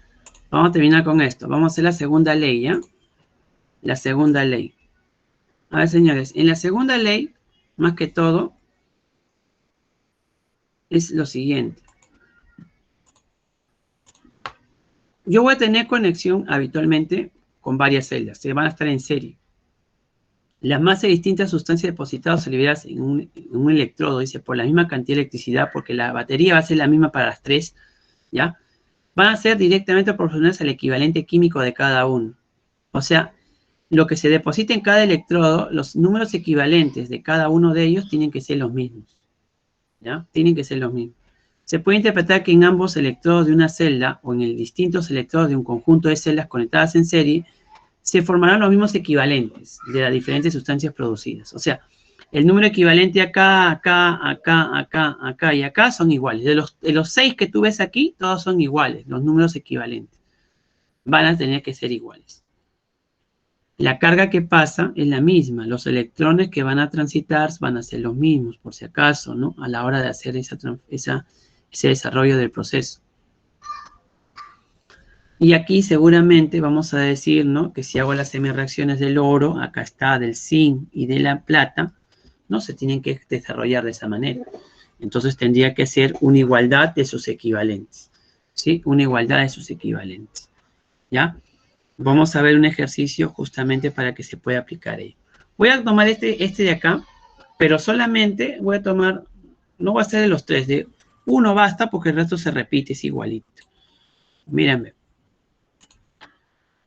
[SPEAKER 1] vamos a terminar con esto. Vamos a hacer la segunda ley, ¿ya? La segunda ley. A ver, señores, en la segunda ley, más que todo, es lo siguiente. Yo voy a tener conexión habitualmente con varias celdas. Se van a estar en serie. Las masas de distintas sustancias depositadas se liberan en un electrodo, dice, por la misma cantidad de electricidad, porque la batería va a ser la misma para las tres, ¿ya? Van a ser directamente proporcionales al equivalente químico de cada uno. O sea, lo que se deposita en cada electrodo, los números equivalentes de cada uno de ellos tienen que ser los mismos, ¿ya? Tienen que ser los mismos. Se puede interpretar que en ambos electrodos de una celda o en el distintos electrodos de un conjunto de celdas conectadas en serie, se formarán los mismos equivalentes de las diferentes sustancias producidas. O sea, el número equivalente acá, acá, acá, acá, acá y acá son iguales. De los 6 que tú ves aquí, todos son iguales, los números equivalentes. Van a tener que ser iguales. La carga que pasa es la misma. Los electrones que van a transitar van a ser los mismos, por si acaso, ¿no? A la hora de hacer ese desarrollo del proceso. Y aquí seguramente vamos a decir, ¿no? Que si hago las semireacciones del oro, acá está del zinc y de la plata, no se tienen que desarrollar de esa manera. Entonces tendría que ser una igualdad de sus equivalentes. ¿Sí? Una igualdad de sus equivalentes. ¿Ya? Vamos a ver un ejercicio justamente para que se pueda aplicar ahí. Voy a tomar este de acá, pero solamente voy a tomar, no voy a hacer de los tres, de uno basta porque el resto se repite, es igualito. Mírenme.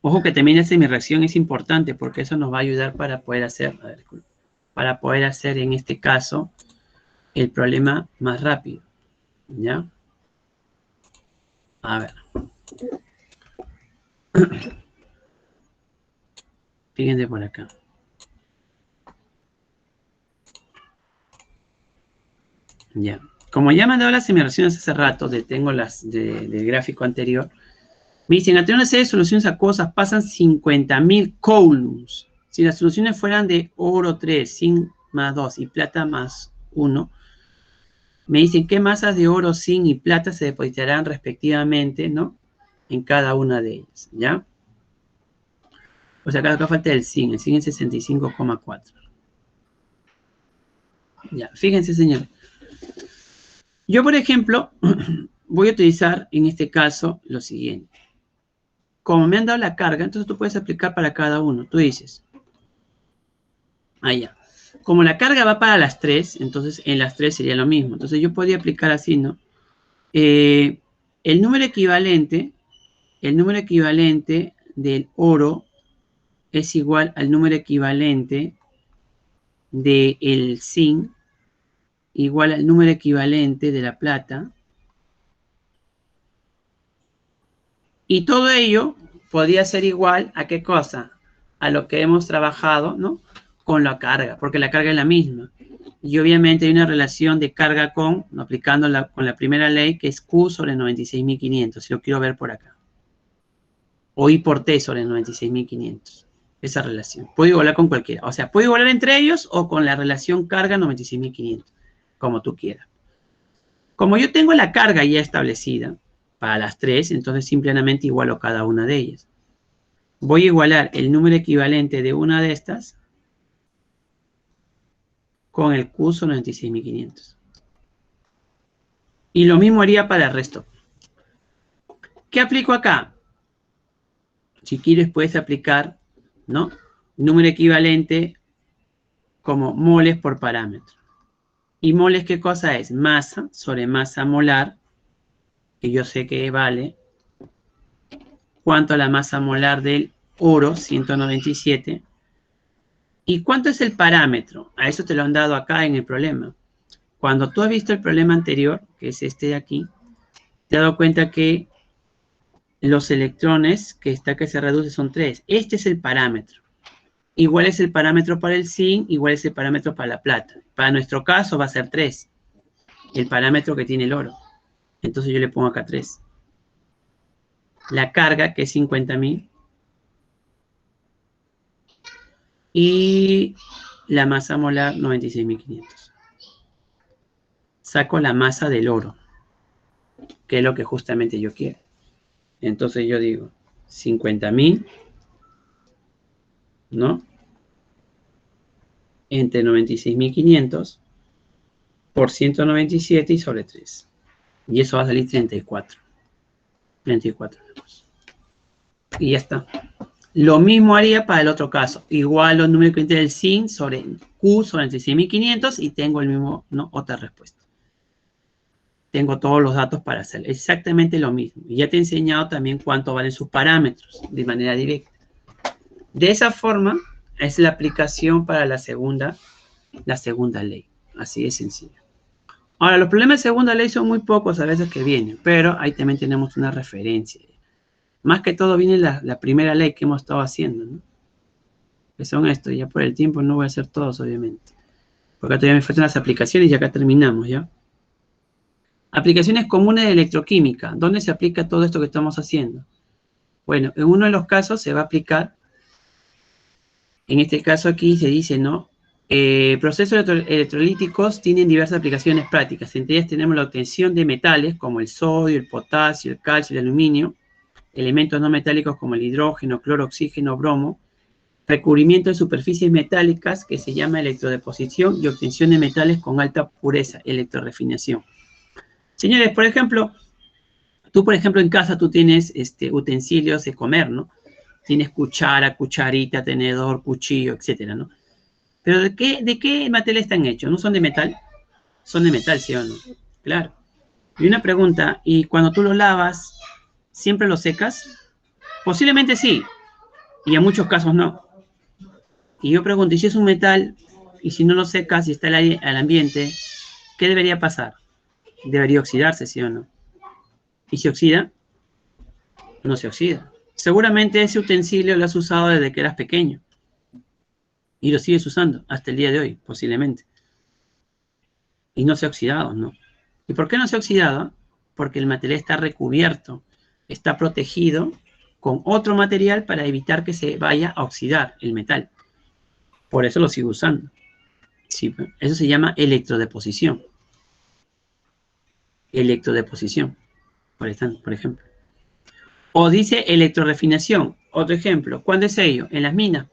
[SPEAKER 1] Ojo que también la semireacción es importante porque eso nos va a ayudar para poder hacer, en este caso el problema más rápido. ¿Ya? A ver. Fíjense por acá. Ya. Como ya me han dado las semireacciones hace rato, tengo las del gráfico anterior, me dicen, ante una serie de soluciones acuosas pasan 50.000 coulombs. Si las soluciones fueran de oro 3, zinc más 2 y plata más 1, me dicen qué masas de oro, zinc y plata se depositarán respectivamente, ¿no? En cada una de ellas, ¿ya? O sea, acá falta el zinc es 65,4. Ya, fíjense, señores. Yo, por ejemplo, voy a utilizar en este caso lo siguiente. Como me han dado la carga, entonces tú puedes aplicar para cada uno. Tú dices, ya. Como la carga va para las 3, entonces en las 3 sería lo mismo. Entonces yo podría aplicar así, ¿no? El número equivalente del oro es igual al número equivalente del zinc, igual al número equivalente de la plata. Y todo ello podría ser igual a qué cosa? A lo que hemos trabajado, ¿no? Con la carga, porque la carga es la misma. Y obviamente hay una relación de carga con, aplicando con la primera ley, que es Q sobre 96.500, si lo quiero ver por acá. O I por T sobre 96.500. Esa relación. Puedo igualar con cualquiera. O sea, puedo igualar entre ellos o con la relación carga 96.500, como tú quieras. Como yo tengo la carga ya establecida para las 3, entonces simplemente igualo cada una de ellas. Voy a igualar el número equivalente de una de estas con el Q sobre 96.500. Y lo mismo haría para el resto. ¿Qué aplico acá? Si quieres puedes aplicar, ¿no? Número equivalente como moles por parámetro. ¿Y moles qué cosa es? Masa sobre masa molar, que yo sé que vale. ¿Cuánto la masa molar del oro? 197. ¿Y cuánto es el parámetro? A eso te lo han dado acá en el problema. Cuando tú has visto el problema anterior, que es este de aquí, te has dado cuenta que los electrones que se reduce son 3. Este es el parámetro. Igual es el parámetro para el zinc, igual es el parámetro para la plata. Para nuestro caso va a ser 3. El parámetro que tiene el oro. Entonces yo le pongo acá 3. La carga, que es 50.000. Y la masa molar, 96.500. Saco la masa del oro, que es lo que justamente yo quiero. Entonces yo digo 50.000, ¿no? Entre 96.500 por 197 y sobre 3. Y eso va a salir 34. 34. Y ya está. Lo mismo haría para el otro caso. Igual los números que del zinc sobre Q sobre 96.500 y tengo el mismo, ¿no? Otra respuesta. Tengo todos los datos para hacer exactamente lo mismo. Y ya te he enseñado también cuánto valen sus parámetros de manera directa. De esa forma es la aplicación para la segunda ley. Así de sencillo. Ahora, los problemas de segunda ley son muy pocos a veces que vienen, pero ahí también tenemos una referencia. Más que todo viene la primera ley que hemos estado haciendo, ¿no? Que son estos. Ya por el tiempo no voy a hacer todos, obviamente. Porque todavía me faltan las aplicaciones y acá terminamos, ¿ya? Aplicaciones comunes de electroquímica. ¿Dónde se aplica todo esto que estamos haciendo? Bueno, en uno de los casos se va a aplicar, en este caso aquí se dice, ¿no? Procesos electrolíticos tienen diversas aplicaciones prácticas. Entre ellas tenemos la obtención de metales como el sodio, el potasio, el calcio, el aluminio, elementos no metálicos como el hidrógeno, cloro, oxígeno, bromo, recubrimiento de superficies metálicas que se llama electrodeposición y obtención de metales con alta pureza, electrorefinación. Señores, por ejemplo, tú, por ejemplo, en casa tú tienes utensilios de comer, ¿no? Tienes cuchara, cucharita, tenedor, cuchillo, etcétera, ¿no? Pero ¿de qué material están hechos? ¿No son de metal? Son de metal, ¿sí o no? Claro. Y una pregunta, ¿y cuando tú los lavas, siempre los secas? Posiblemente sí, y en muchos casos no. Y yo pregunto, ¿y si es un metal, y si no lo secas y está al ambiente, qué debería pasar? Debería oxidarse, ¿sí o no? ¿Y se oxida? No se oxida. Seguramente ese utensilio lo has usado desde que eras pequeño. Y lo sigues usando hasta el día de hoy, posiblemente. Y no se ha oxidado, ¿no? ¿Y por qué no se ha oxidado? Porque el material está recubierto, está protegido con otro material para evitar que se vaya a oxidar el metal. Por eso lo sigo usando. Sí, eso se llama electrodeposición. Electrodeposición, por ejemplo. O dice electrorefinación. Otro ejemplo. ¿Cuándo es ello? En las minas.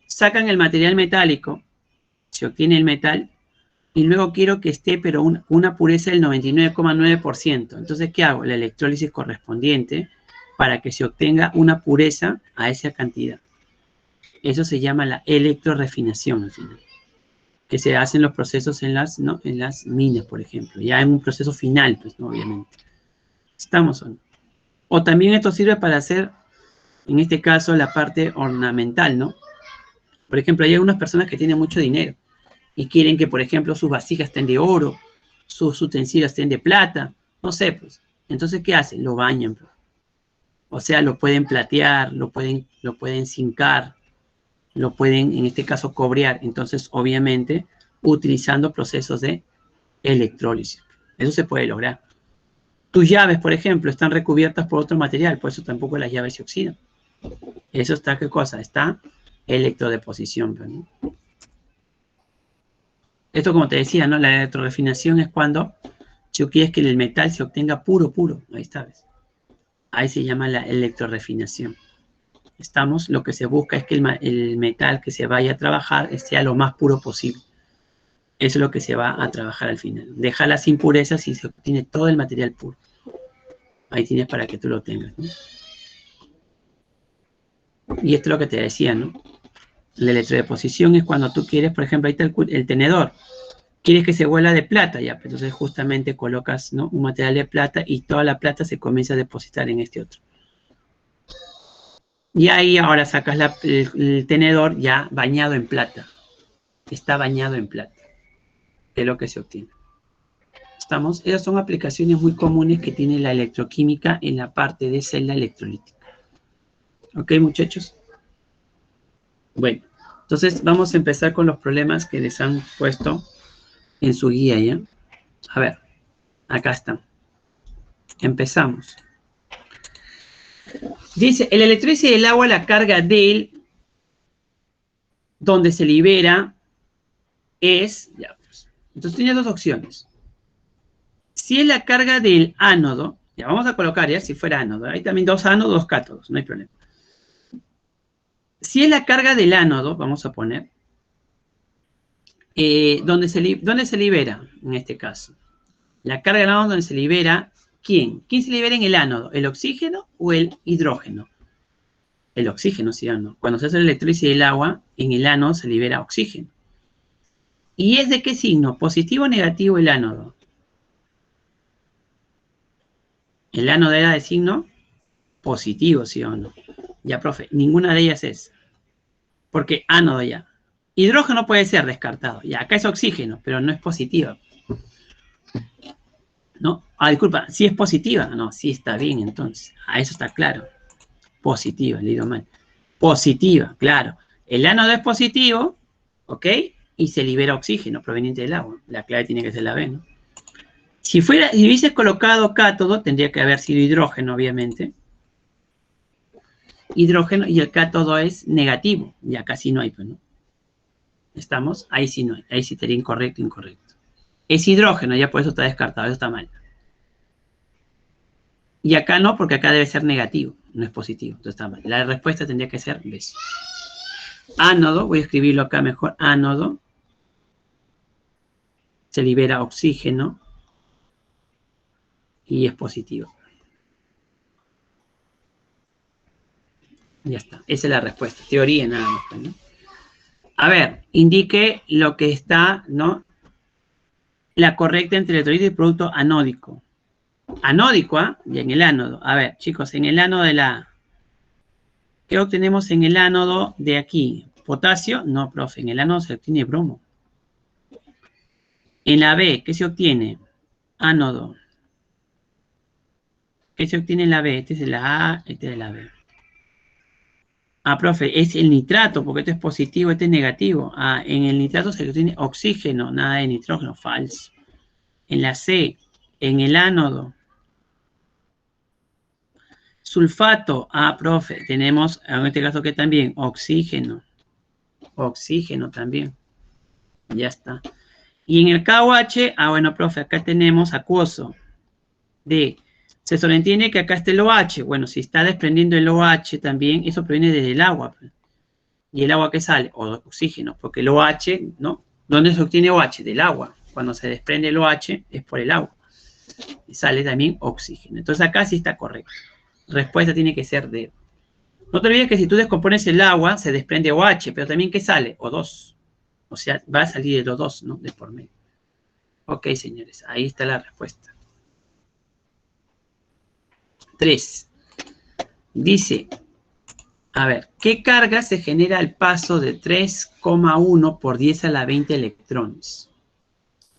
[SPEAKER 1] Sacan el material metálico, se obtiene el metal, y luego quiero que esté, pero una pureza del 99,9%. Entonces, ¿qué hago? La electrólisis correspondiente para que se obtenga una pureza a esa cantidad. Eso se llama la electrorefinación al final, que se hacen los procesos en las minas, por ejemplo, ya en un proceso final, pues, ¿no? Obviamente. ¿Estamos o no? O también esto sirve para hacer, en este caso, la parte ornamental, ¿no? Por ejemplo, hay algunas personas que tienen mucho dinero y quieren que, por ejemplo, sus vasijas estén de oro, sus utensilios estén de plata, no sé, pues. Entonces, ¿qué hacen? Lo bañan, pues. O sea, lo pueden platear, lo pueden zincar, lo pueden, en este caso, cobrear. Entonces, obviamente, utilizando procesos de electrólisis. Eso se puede lograr. Tus llaves, por ejemplo, están recubiertas por otro material, por eso tampoco las llaves se oxidan. Eso está, ¿qué cosa? Está electrodeposición, ¿no? Esto, como te decía, ¿no? La electrorefinación es cuando si quieres que el metal se obtenga puro, puro. Ahí está, ¿ves? Ahí se llama la electrorefinación. Estamos, lo que se busca es que el metal que se vaya a trabajar sea lo más puro posible. Eso es lo que se va a trabajar al final. Deja las impurezas y se obtiene todo el material puro. Ahí tienes para que tú lo tengas, ¿no? Y esto es lo que te decía, ¿no? La electrodeposición es cuando tú quieres, por ejemplo, ahí está el tenedor. Quieres que se vuela de plata, ya, pues entonces justamente colocas, ¿no? Un material de plata y toda la plata se comienza a depositar en este otro. Y ahí ahora sacas el tenedor ya bañado en plata. Está bañado en plata. Es lo que se obtiene. ¿Estamos? Esas son aplicaciones muy comunes que tiene la electroquímica en la parte de celda electrolítica. ¿Ok, muchachos? Bueno, entonces vamos a empezar con los problemas que les han puesto en su guía, ¿ya? A ver, acá están. Empezamos. Dice, el electricidad del agua, la carga de él, donde se libera, es... Ya, pues. Entonces tiene dos opciones. Si es la carga del ánodo, ya vamos a colocar ya si fuera ánodo. Hay también dos ánodos, dos cátodos, no hay problema. Si es la carga del ánodo, vamos a poner, ¿dónde se libera en este caso? La carga del ánodo donde se libera, ¿quién? ¿Quién se libera en el ánodo? ¿El oxígeno o el hidrógeno? El oxígeno, sí o no. Cuando se hace la electrólisis del agua, en el ánodo se libera oxígeno. ¿Y es de qué signo? ¿Positivo o negativo el ánodo? El ánodo era de signo positivo, ¿sí o no? Ya, profe, ninguna de ellas es. Porque ánodo ya. Hidrógeno puede ser descartado. Ya, acá es oxígeno, pero no es positiva. ¿No? Ah, disculpa, sí es positiva. No, sí está bien entonces. Ah, eso está claro. Positiva, leído mal. Positiva, claro. El ánodo es positivo, ¿ok? Y se libera oxígeno proveniente del agua. La clave tiene que ser la B, ¿no? Si hubiese colocado cátodo, tendría que haber sido hidrógeno, obviamente. Hidrógeno y el cátodo es negativo. Ya casi no hay, pues, ¿no? ¿Estamos? Ahí sí no hay. Ahí sí sería incorrecto. Es hidrógeno, ya por eso está descartado. Eso está mal. Y acá no, porque acá debe ser negativo, no es positivo. Entonces está mal. La respuesta tendría que ser B. Ánodo, voy a escribirlo acá mejor, ánodo. Se libera oxígeno y es positivo. Ya está, esa es la respuesta. Teoría nada más, ¿no? A ver, indique lo que está, ¿no? La correcta entre electrolito y producto anódico. Anódico, ¿ah? Y en el ánodo. A ver, chicos, en el ánodo de la... ¿Qué obtenemos en el ánodo de aquí? ¿Potasio? No, profe, en el ánodo se obtiene bromo. En la B, ¿qué se obtiene? Ánodo. ¿Qué se obtiene en la B? Este es de la A, este es de la B. Ah, profe, es el nitrato, porque este es positivo, este es negativo. Ah, en el nitrato se obtiene oxígeno, nada de nitrógeno, falso. En la C, en el ánodo. Sulfato, ah, profe, tenemos, en este caso que también, oxígeno. Oxígeno también. Ya está. Y en el KOH, ah, bueno, profe, acá tenemos acuoso. D. Se sobreentiende que acá está el OH. Bueno, si está desprendiendo el OH también, eso proviene desde el agua. ¿Y el agua qué sale? O oxígeno, porque el OH, ¿no? ¿Dónde se obtiene OH? Del agua. Cuando se desprende el OH es por el agua. Y sale también oxígeno. Entonces acá sí está correcto. Respuesta tiene que ser D. No te olvides que si tú descompones el agua, se desprende OH, pero también ¿qué sale? O2. O sea, va a salir el O2, ¿no? De por medio. Ok, señores, ahí está la respuesta. 3. Dice, a ver, ¿qué carga se genera al paso de 3,1 por 10 a la 20 electrones?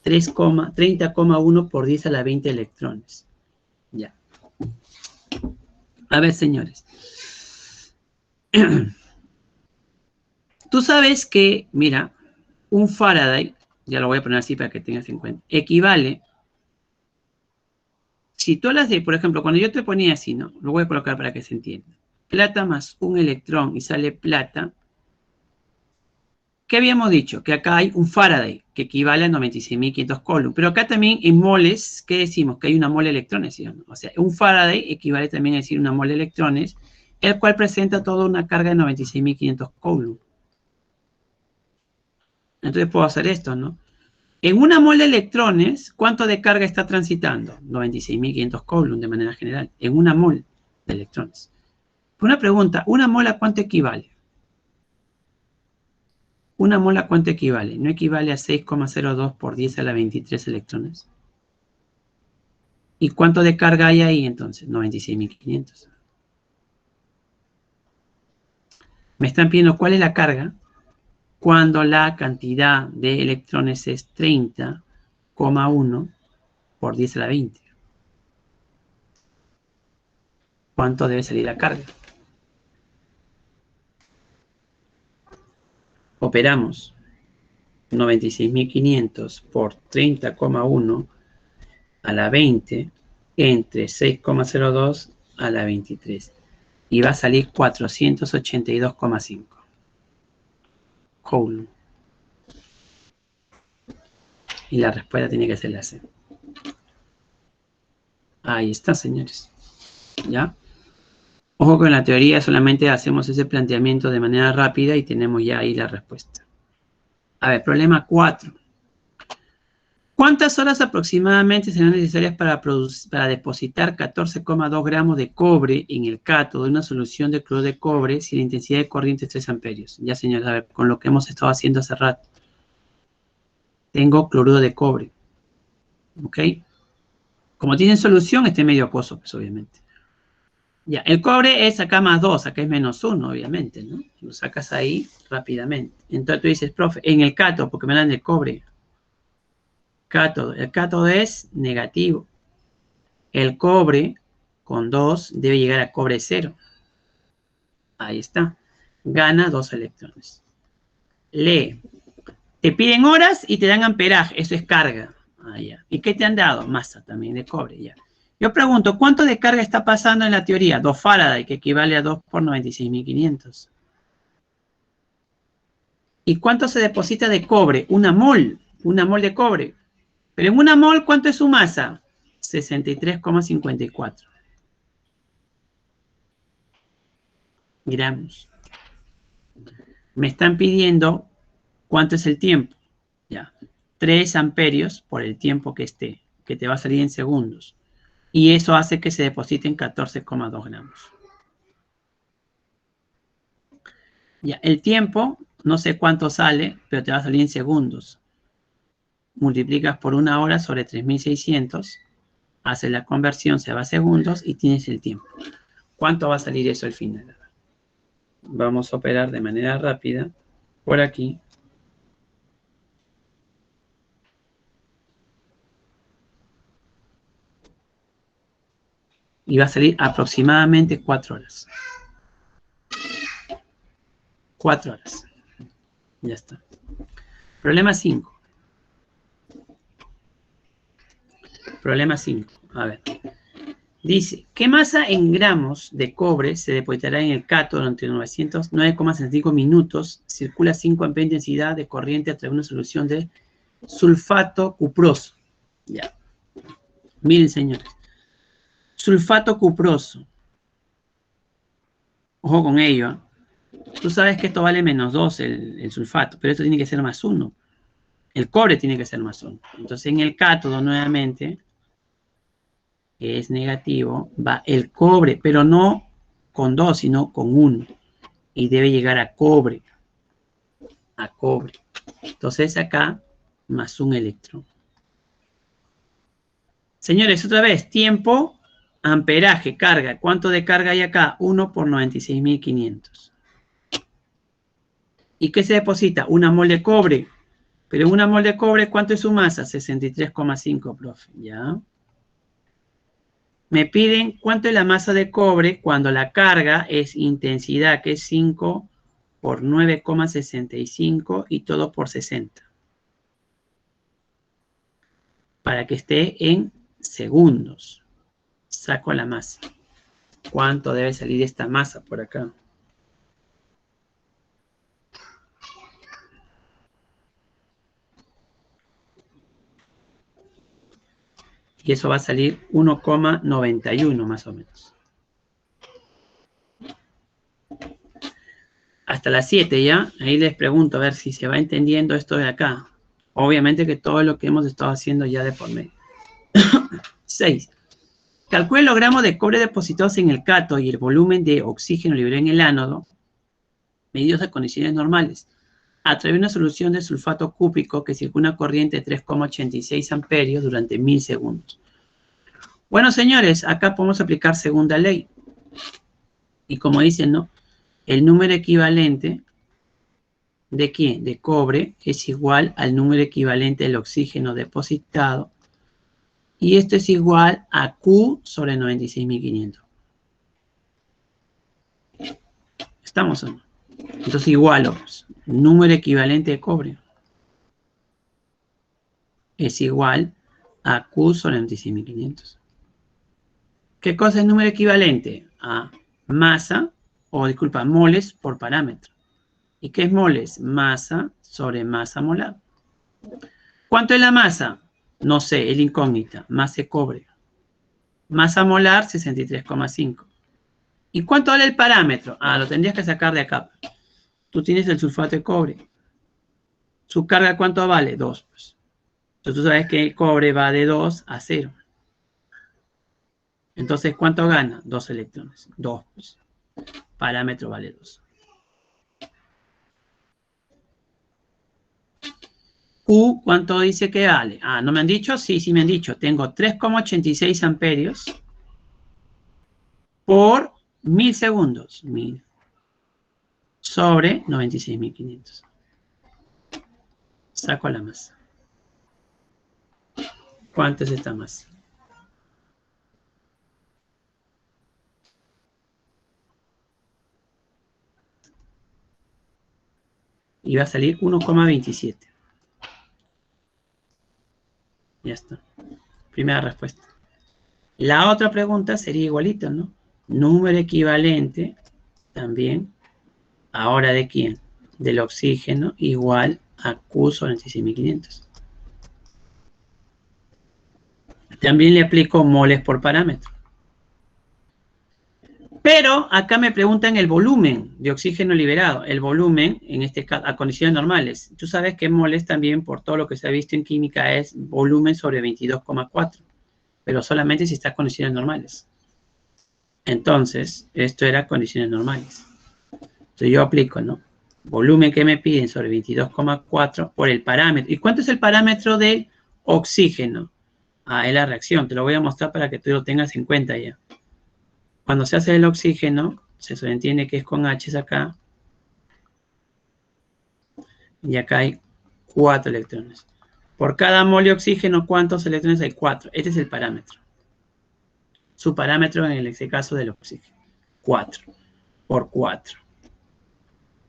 [SPEAKER 1] 30,1 por 10 a la 20 electrones. Ya. A ver, señores. Tú sabes que, mira, un Faraday, ya lo voy a poner así para que tengas en cuenta, equivale, si tú las de, por ejemplo, cuando yo te ponía así, ¿no? Lo voy a colocar para que se entienda. Plata más un electrón y sale plata. ¿Qué habíamos dicho? Que acá hay un Faraday, que equivale a 96.500 coulombs. Pero acá también en moles, ¿qué decimos? Que hay una mole de electrones, ¿sí? O sea, un Faraday equivale también a decir una mole de electrones, el cual presenta toda una carga de 96.500 coulombs. Entonces puedo hacer esto, ¿no? En una mole de electrones, ¿cuánto de carga está transitando? 96.500 coulombs de manera general. En una mole de electrones. Una pregunta, ¿una mole a cuánto equivale? ¿Una mole a cuánto equivale? ¿No equivale a 6,02 por 10 a la 23 electrones? ¿Y cuánto de carga hay ahí entonces? 96.500. Me están pidiendo cuál es la carga cuando la cantidad de electrones es 30,1 por 10 a la 20. ¿Cuánto debe salir la carga? Operamos 96.500 por 30,1 a la 20 entre 6,02 a la 23. Y va a salir 482,5 coulomb. Y la respuesta tiene que ser la C. Ahí está, señores. ¿Ya? Ojo que en la teoría solamente hacemos ese planteamiento de manera rápida y tenemos ya ahí la respuesta. A ver, problema 4. ¿Cuántas horas aproximadamente serán necesarias para depositar 14,2 gramos de cobre en el cátodo de una solución de cloruro de cobre si la intensidad de corriente es 3 amperios? Ya, señores, a ver, con lo que hemos estado haciendo hace rato. Tengo cloruro de cobre. ¿Ok? Como tienen solución, este medio acuoso, pues obviamente. Ya, el cobre es acá más 2, acá es menos 1, obviamente, ¿no? Lo sacas ahí rápidamente. Entonces tú dices, profe, en el cátodo, porque me dan el cobre. Cátodo. El cátodo es negativo. El cobre con 2 debe llegar a cobre 0. Ahí está. Gana 2 electrones. Lee. Te piden horas y te dan amperaje. Eso es carga. Ah, ya. ¿Y qué te han dado? Masa también de cobre, ya. Yo pregunto, ¿cuánto de carga está pasando en la teoría? 2 Faraday, que equivale a 2 por 96.500. ¿Y cuánto se deposita de cobre? Una mol de cobre. Pero en una mol, ¿cuánto es su masa? 63,54. gramos. Me están pidiendo cuánto es el tiempo. Ya, 3 amperios por el tiempo que esté, que te va a salir en segundos. Y eso hace que se depositen 14,2 gramos. Ya, el tiempo, no sé cuánto sale, pero te va a salir en segundos. Multiplicas por 1 hora sobre 3600, haces la conversión, se va a segundos y tienes el tiempo. ¿Cuánto va a salir eso al final? Vamos a operar de manera rápida por aquí. Y va a salir aproximadamente 4 horas. 4 horas. Ya está. Problema 5. Problema 5. A ver. Dice, ¿qué masa en gramos de cobre se depositará en el cátodo durante 9,65 minutos? Circula 5 amperes de intensidad de corriente a través de una solución de sulfato cuproso. Ya. Miren, señores. Sulfato cuproso. Ojo con ello. Tú sabes que esto vale -2 el sulfato, pero esto tiene que ser +1. El cobre tiene que ser +1. Entonces, en el cátodo, nuevamente, que es negativo, va el cobre, pero no con 2, sino con 1. Y debe llegar a cobre. A cobre. Entonces, acá, +1 electrón. Señores, otra vez, tiempo, amperaje, carga. ¿Cuánto de carga hay acá? 1 por 96.500. ¿Y qué se deposita? 1 mol de cobre. Pero en 1 mol de cobre, ¿cuánto es su masa? 63,5, profe. ¿Ya? Me piden cuánto es la masa de cobre cuando la carga es intensidad, que es 5 por 9,65 y todo por 60. Para que esté en segundos. Saco la masa. ¿Cuánto debe salir esta masa por acá? Y eso va a salir 1,91 más o menos. Hasta las 7 ya. Ahí les pregunto a ver si se va entendiendo esto de acá. Obviamente que todo lo que hemos estado haciendo ya de por medio. 6. Calcule los gramos de cobre depositados en el cátodo y el volumen de oxígeno liberado en el ánodo, medidos a condiciones normales, a través de una solución de sulfato cúprico que circula una corriente de 3,86 amperios durante 1000 segundos. Bueno, señores, acá podemos aplicar segunda ley. Y como dicen, ¿no? El número equivalente ¿de quién? De cobre es igual al número equivalente del oxígeno depositado. Y esto es igual a Q sobre 96.500. ¿Estamos o no? Entonces igualo. Número equivalente de cobre es igual a Q sobre 96.500. ¿Qué cosa es número equivalente? A masa, o disculpa, moles por parámetro. ¿Y qué es moles? Masa sobre masa molar. ¿Cuánto es la masa? No sé, es incógnita. Masa de cobre. Masa molar, 63,5. ¿Y cuánto vale el parámetro? Ah, lo tendrías que sacar de acá. Tú tienes el sulfato de cobre. ¿Su carga cuánto vale? 2. Pues. Entonces tú sabes que el cobre va de 2 a 0. Entonces, ¿cuánto gana? 2 electrones. 2. Pues. Parámetro vale 2. Q, ¿cuánto dice que vale? Ah, ¿no me han dicho? Sí, sí me han dicho. Tengo 3,86 amperios por 1000 segundos. 1000 sobre 96.500. Saco la masa. ¿Cuánto es esta masa? Y va a salir 1,27. Ya está. Primera respuesta. La otra pregunta sería igualita, ¿no? Número equivalente también. ¿Ahora de quién? Del oxígeno igual a Q sobre 96.500. También le aplico moles por parámetro. Pero acá me preguntan el volumen de oxígeno liberado. El volumen, en este caso, a condiciones normales. Tú sabes que moles también, por todo lo que se ha visto en química, es volumen sobre 22,4. Pero solamente si está a condiciones normales. Entonces, esto era condiciones normales. Entonces yo aplico, ¿no? Volumen que me piden sobre 22,4 por el parámetro. ¿Y cuánto es el parámetro de oxígeno? Ah, es la reacción. Te lo voy a mostrar para que tú lo tengas en cuenta ya. Cuando se hace el oxígeno, se sobreentiende que es con H acá. Y acá hay 4 electrones. Por cada mol de oxígeno, ¿cuántos electrones hay? 4. Este es el parámetro. Su parámetro en este caso del oxígeno. 4 por 4.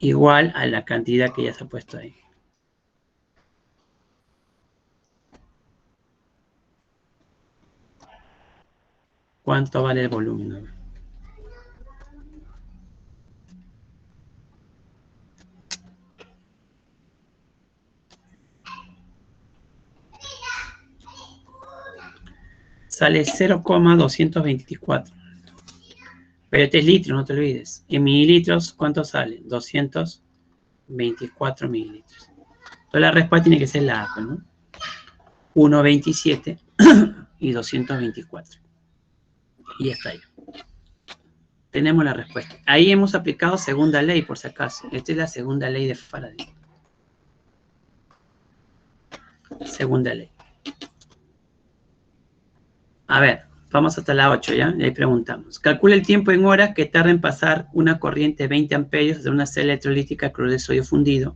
[SPEAKER 1] Igual a la cantidad que ya se ha puesto ahí. ¿Cuánto vale el volumen? Sale 0,224. Pero este es litro, no te olvides. En mililitros, ¿cuánto sale? 224 mililitros. Entonces la respuesta tiene que ser la A, ¿no? 1,27 y 224. Y ya está ahí. Tenemos la respuesta. Ahí hemos aplicado segunda ley, por si acaso. Esta es la segunda ley de Faraday. Segunda ley. A ver, vamos hasta la 8, ¿ya? Y ahí preguntamos. Calcula el tiempo en horas que tarda en pasar una corriente de 20 amperios de una celda electrolítica cloruro de sodio fundido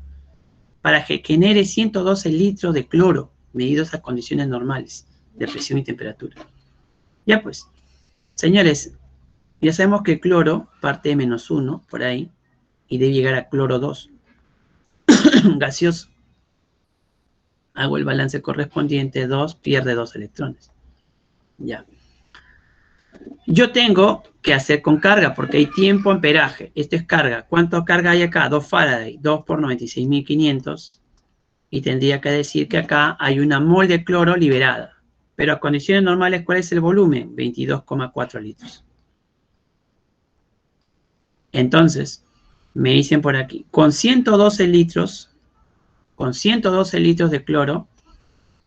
[SPEAKER 1] para que genere 112 litros de cloro, medidos a condiciones normales de presión y temperatura. Ya pues, señores, ya sabemos que el cloro parte de -1 por ahí y debe llegar a cloro 2, gaseoso. Hago el balance correspondiente, 2 pierde 2 electrones. Ya. Yo tengo que hacer con carga porque hay tiempo amperaje. Esto es carga. ¿Cuánto carga hay acá? 2 Faraday, 2 por 96.500. Y tendría que decir que acá hay una mol de cloro liberada. Pero a condiciones normales, ¿cuál es el volumen? 22,4 litros. Entonces, me dicen por aquí, con 112 litros de cloro,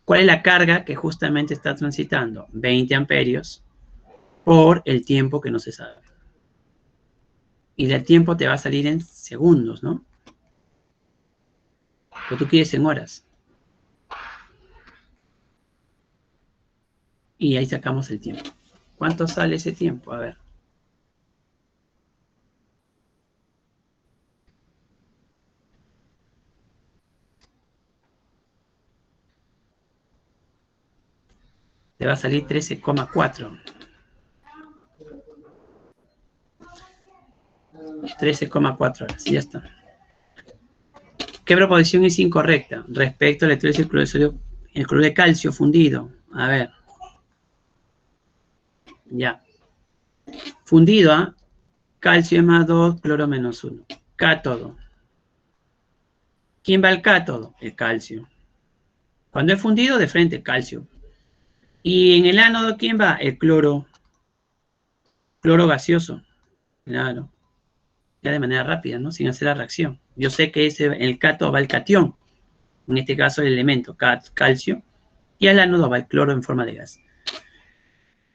[SPEAKER 1] ¿cuál es la carga que justamente está transitando? 20 amperios por el tiempo que no se sabe. Y el tiempo te va a salir en segundos, ¿no? Pero tú quieres en horas. Y ahí sacamos el tiempo. ¿Cuánto sale ese tiempo? A ver. Te va a salir 13,4. 13,4 horas. Y ya está. ¿Qué proposición es incorrecta? Respecto al electrolisis del cloruro de sodio, el cloruro de calcio fundido. A ver. Ya. Fundido a calcio es más 2, cloro menos 1. Cátodo. ¿Quién va al cátodo? El calcio. Cuando es fundido, de frente, calcio. Y en el ánodo, ¿quién va? El cloro. Cloro gaseoso. Claro. Ya de manera rápida, ¿no? Sin hacer la reacción. Yo sé que el cátodo va el catión. En este caso, el elemento calcio. Y al ánodo va el cloro en forma de gas.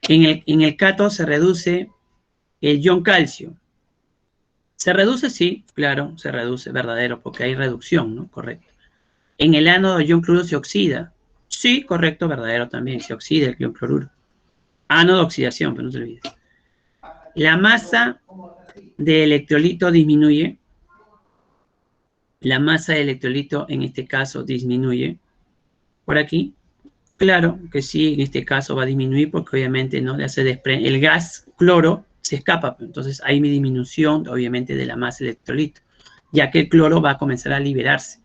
[SPEAKER 1] En el cátodo se reduce el ion calcio. ¿Se reduce? Sí, claro, se reduce, verdadero, porque hay reducción, ¿no? Correcto. En el ánodo el ion cloruro se oxida. Sí, correcto, verdadero también, se oxida el ion cloruro. Ánodo oxidación, pero no se olvide. La masa de electrolito disminuye. La masa de electrolito en este caso disminuye. Por aquí, claro que sí, en este caso va a disminuir porque obviamente no le hace desprender. El gas cloro se escapa, entonces hay mi disminución obviamente de la masa de electrolito, ya que el cloro va a comenzar a liberarse.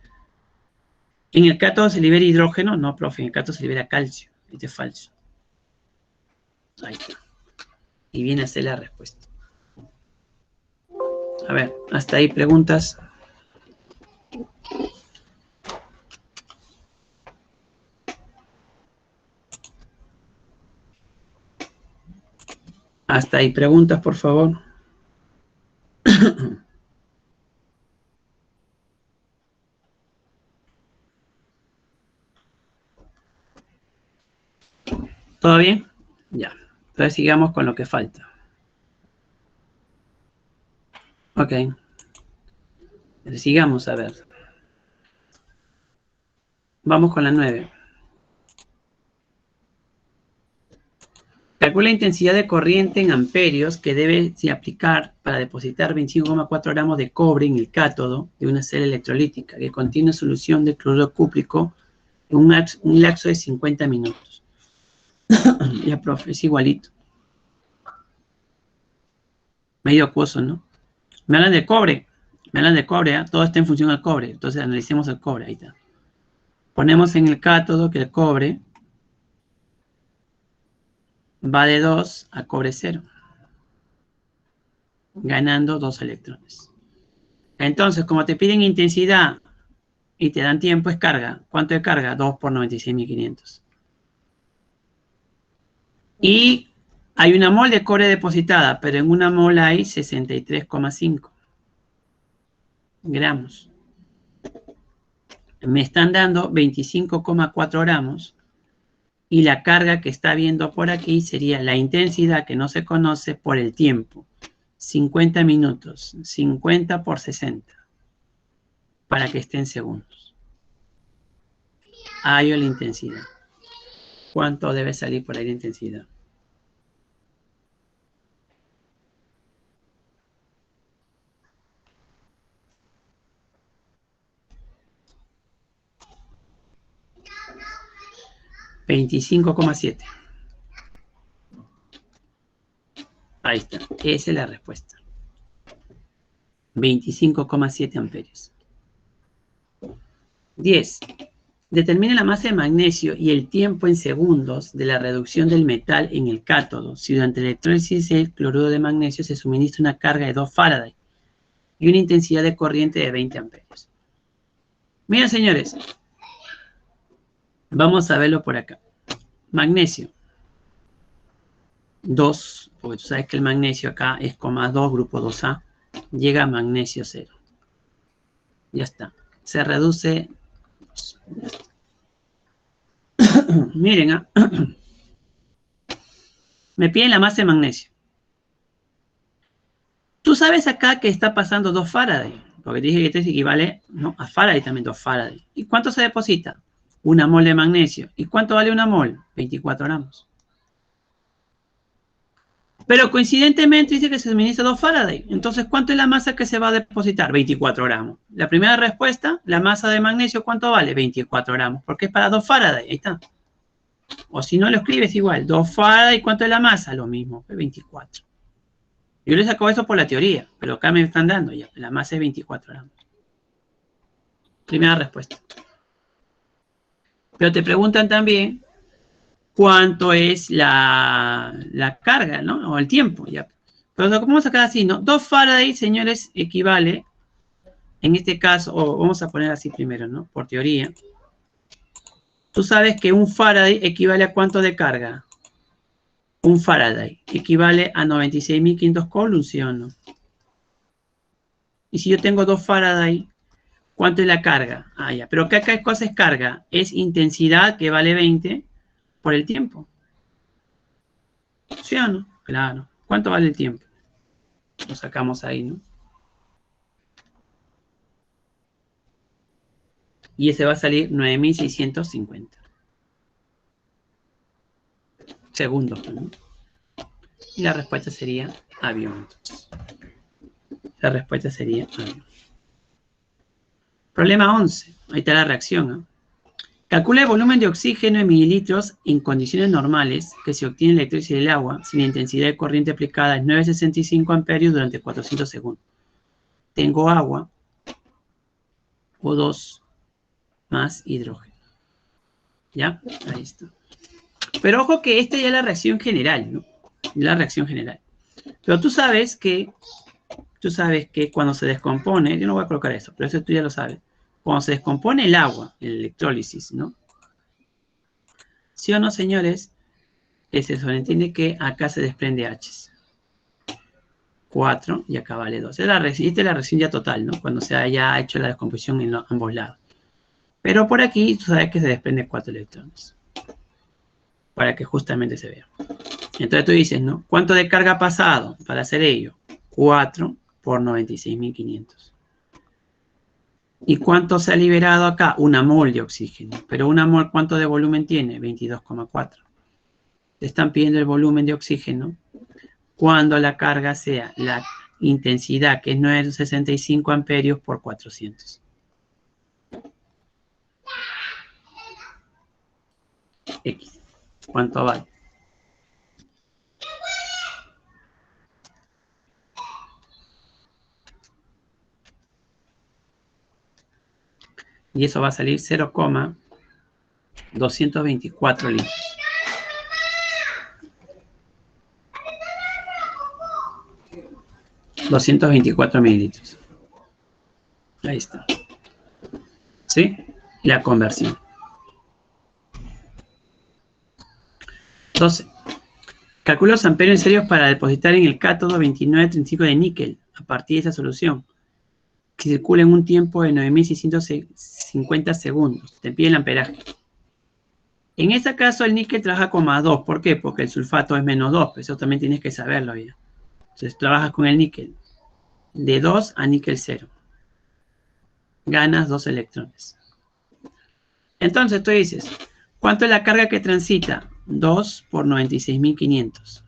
[SPEAKER 1] En el cátodo se libera hidrógeno, no, profe, en el cátodo se libera calcio. Este es falso. Ahí está. Y viene a ser la respuesta. A ver, hasta ahí preguntas. Hasta ahí preguntas, por favor. ¿Todo bien? Ya. Entonces sigamos con lo que falta. Ok. Sigamos, a ver. Vamos con la 9. Calcula la intensidad de corriente en amperios que debe aplicar para depositar 25,4 gramos de cobre en el cátodo de una cera electrolítica que contiene solución de cloruro cúprico en un lapso de 50 minutos. Ya, profe, es igualito. Medio acuoso, ¿no? Me hablan de cobre. Me hablan de cobre, ¿eh? Todo está en función al cobre. Entonces analicemos el cobre. Ahí está. Ponemos en el cátodo que el cobre va de 2 a cobre 0, ganando 2 electrones. Entonces, como te piden intensidad y te dan tiempo, es carga. ¿Cuánto es carga? 2 por 96.500. Y hay una mol de cobre depositada, pero en una mol hay 63,5 gramos. Me están dando 25,4 gramos. Y la carga que está viendo por aquí sería la intensidad que no se conoce por el tiempo. 50 minutos, 50 por 60, para que esté en segundos. Hallo la intensidad. ¿Cuánto debe salir por ahí la intensidad? $25,7. Ahí está. Esa es la respuesta. 25,7 amperios. 10. Determina la masa de magnesio y el tiempo en segundos de la reducción del metal en el cátodo si durante la electrólisis del cloruro de magnesio se suministra una carga de 2 Faraday y una intensidad de corriente de 20 amperios. Miren, señores, vamos a verlo por acá. Magnesio, 2, porque tú sabes que el magnesio acá es coma 2, grupo 2A, llega a magnesio 0. Ya está. Se reduce. Miren, me piden la masa de magnesio. Tú sabes acá que está pasando 2 Faraday, porque dije que esto equivale, ¿no?, a Faraday también, 2 Faraday. ¿Y cuánto se deposita? Una mol de magnesio. ¿Y cuánto vale una mol? 24 gramos. Pero coincidentemente dice que se suministra 2 Faraday. Entonces, ¿cuánto es la masa que se va a depositar? 24 gramos. La primera respuesta, la masa de magnesio, ¿cuánto vale? 24 gramos, porque es para 2 Faraday. Ahí está. O si no lo escribes igual, 2 Faraday, ¿cuánto es la masa? Lo mismo, 24. Yo les saco eso por la teoría, pero acá me están dando ya. La masa es 24 gramos. Primera respuesta. Pero te preguntan también cuánto es la carga, ¿no? O el tiempo, ya. Pero lo vamos a sacar así, ¿no? 2 Faraday, señores, equivale, en este caso, o vamos a poner así primero, ¿no? Por teoría. Tú sabes que un Faraday equivale a cuánto de carga. Un Faraday equivale a 96.500 coulombs, ¿sí o no? Y si yo tengo 2 Faraday, ¿cuánto es la carga? Ah, ya. Pero ¿qué cosa es carga? Es intensidad, que vale 20, por el tiempo. ¿Sí o no? Claro. ¿Cuánto vale el tiempo? Lo sacamos ahí, ¿no? Y ese va a salir 9.650 segundos, ¿no? Y la respuesta sería avión. La respuesta sería avión. Problema 11. Ahí está la reacción, ¿no? Calcula el volumen de oxígeno en mililitros en condiciones normales que se obtiene en la electricidad del agua si la intensidad de corriente aplicada es 9,65 amperios durante 400 segundos. Tengo agua, O2 más hidrógeno. ¿Ya? Ahí está. Pero ojo que esta ya es la reacción general, ¿no? La reacción general. Pero tú sabes que cuando se descompone, yo no voy a colocar eso, pero eso tú ya lo sabes. Cuando se descompone el agua, el electrólisis, ¿no? ¿Sí o no, señores? Se sobreentiende que acá se desprende H. 4 y acá vale 2. Esta es la reacción ya total, ¿no? Cuando se haya hecho la descomposición en ambos lados. Pero por aquí, tú sabes que se desprende 4 electrones. Para que justamente se vea. Entonces tú dices, ¿no? ¿Cuánto de carga ha pasado para hacer ello? 4 por 96.500. ¿Y cuánto se ha liberado acá? Una mol de oxígeno. Pero una mol, ¿cuánto de volumen tiene? 22,4. Te están pidiendo el volumen de oxígeno cuando la carga sea la intensidad, que es 965 amperios por 400. X. ¿Cuánto vale? Y eso va a salir 0,224 litros. $224 mililitros. Ahí está. ¿Sí? La conversión. 12. Calcula los amperios necesarios para depositar en el cátodo 2935 de níquel a partir de esa solución, que circula en un tiempo de 9.650 segundos. Te pide el amperaje. En este caso, el níquel trabaja con +2. ¿Por qué? Porque el sulfato es -2. Eso también tienes que saberlo ya. Entonces, trabajas con el níquel. De 2 a níquel 0. Ganas 2 electrones. Entonces, tú dices, ¿cuánto es la carga que transita? 2 por 96.500.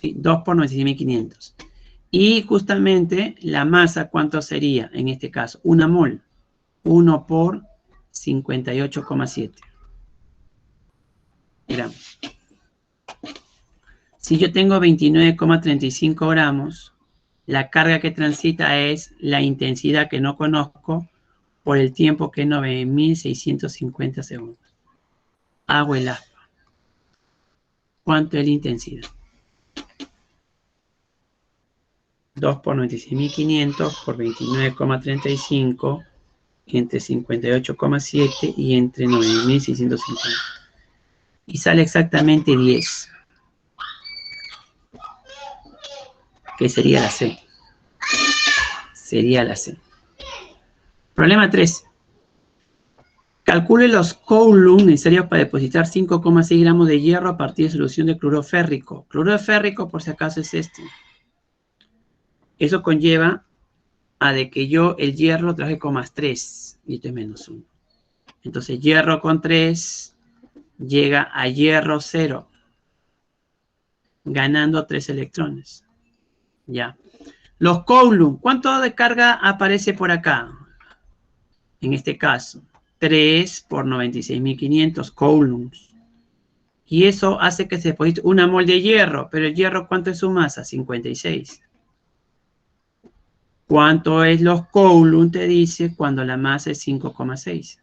[SPEAKER 1] ¿Sí? 2 por 96.500. Y justamente la masa, ¿cuánto sería en este caso? Una mol. 1 por 58,7 gramos. Si yo tengo 29,35 gramos, la carga que transita es la intensidad que no conozco por el tiempo que es 9.650 segundos. Hago el aspa. ¿Cuánto es la intensidad? 2 por 96.500 por 29,35 entre 58,7 y entre 9.650. Y sale exactamente 10. Que sería la C. Sería la C. Problema 3. Calcule los coulombs necesarios para depositar 5,6 gramos de hierro a partir de solución de cloruro férrico. Cloruro férrico, por si acaso, es este. Eso conlleva a de que yo el hierro lo traje con +3 y esto es -1. Entonces, hierro con 3 llega a hierro 0, ganando 3 electrones. Ya. Los coulombs, ¿cuánto de carga aparece por acá? En este caso, 3 por 96.500 coulombs. Y eso hace que se deposite una mol de hierro. Pero el hierro, ¿cuánto es su masa? 56. ¿Cuánto es los coulombs? Te dice cuando la masa es 5,6.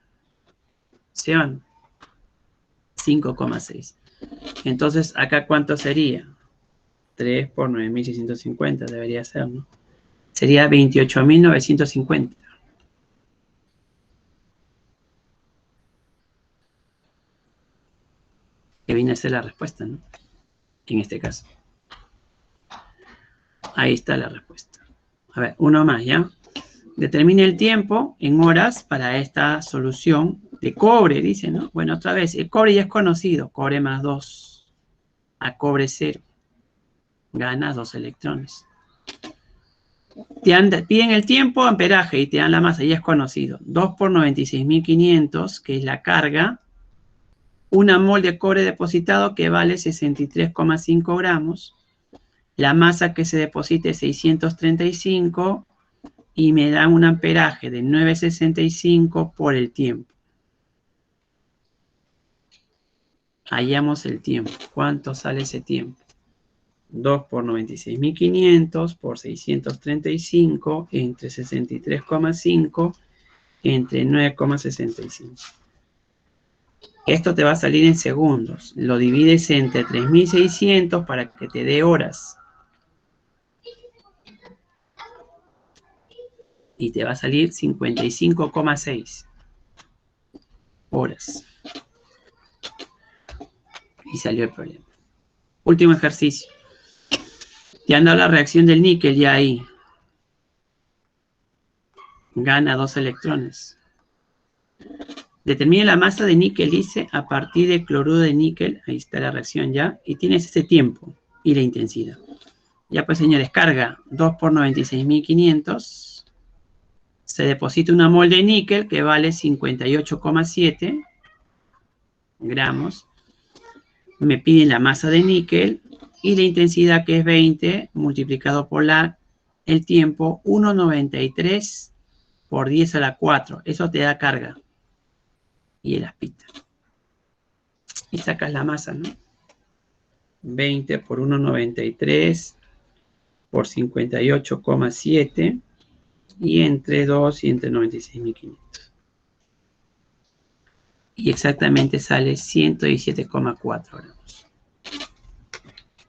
[SPEAKER 1] ¿Sí o no? 5,6. Entonces, ¿acá cuánto sería? 3 por 9.650 debería ser, ¿no? Sería 28.950. Que viene a ser la respuesta, ¿no? En este caso. Ahí está la respuesta. A ver, uno más, ¿ya? Determine el tiempo en horas para esta solución de cobre, dice, ¿no? Bueno, otra vez, el cobre ya es conocido. Cobre +2 a cobre 0. Ganas 2 electrones. Piden el tiempo, amperaje, y te dan la masa, ya es conocido. 2 por 96.500, que es la carga. Una mol de cobre depositado que vale 63,5 gramos. La masa que se deposite es 635 y me dan un amperaje de 9,65 por el tiempo. Hallamos el tiempo. ¿Cuánto sale ese tiempo? 2 por 96.500 por 635 entre 63,5 entre 9,65. Esto te va a salir en segundos. Lo divides entre 3.600 para que te dé horas. Y te va a salir 55,6 horas. Y salió el problema. Último ejercicio. Te han dado la reacción del níquel ya ahí. Gana 2 electrones. Determine la masa de níquel, dice, a partir del cloruro de níquel. Ahí está la reacción ya. Y tienes ese tiempo y la intensidad. Ya pues, señores, carga 2 por 96.500. Se deposita una mol de níquel que vale 58,7 gramos. Me piden la masa de níquel y la intensidad, que es 20 multiplicado por el tiempo, 1,93 por 10 a la 4. Eso te da carga. Y el aspita. Y sacas la masa, ¿no? 20 por 1,93 por 58,7 y entre 2 y entre 96.500. Y exactamente sale 117,4 gramos.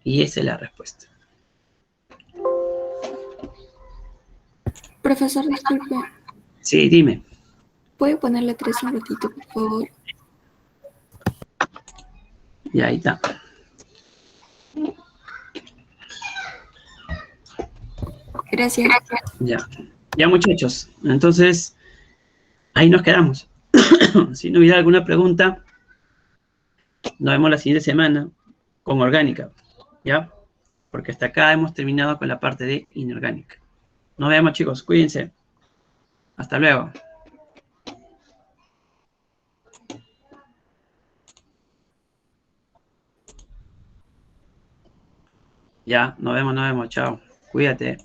[SPEAKER 1] Y esa es la respuesta.
[SPEAKER 2] Profesor, disculpe.
[SPEAKER 1] Sí, dime.
[SPEAKER 2] ¿Puede ponerle 3 un ratito, por favor?
[SPEAKER 1] Y ahí está.
[SPEAKER 2] Gracias.
[SPEAKER 1] Ya. Ya, muchachos. Entonces, ahí nos quedamos. Si no hubiera alguna pregunta, nos vemos la siguiente semana con orgánica. ¿Ya? Porque hasta acá hemos terminado con la parte de inorgánica. Nos vemos, chicos. Cuídense. Hasta luego. Ya, nos vemos. Chao. Cuídate.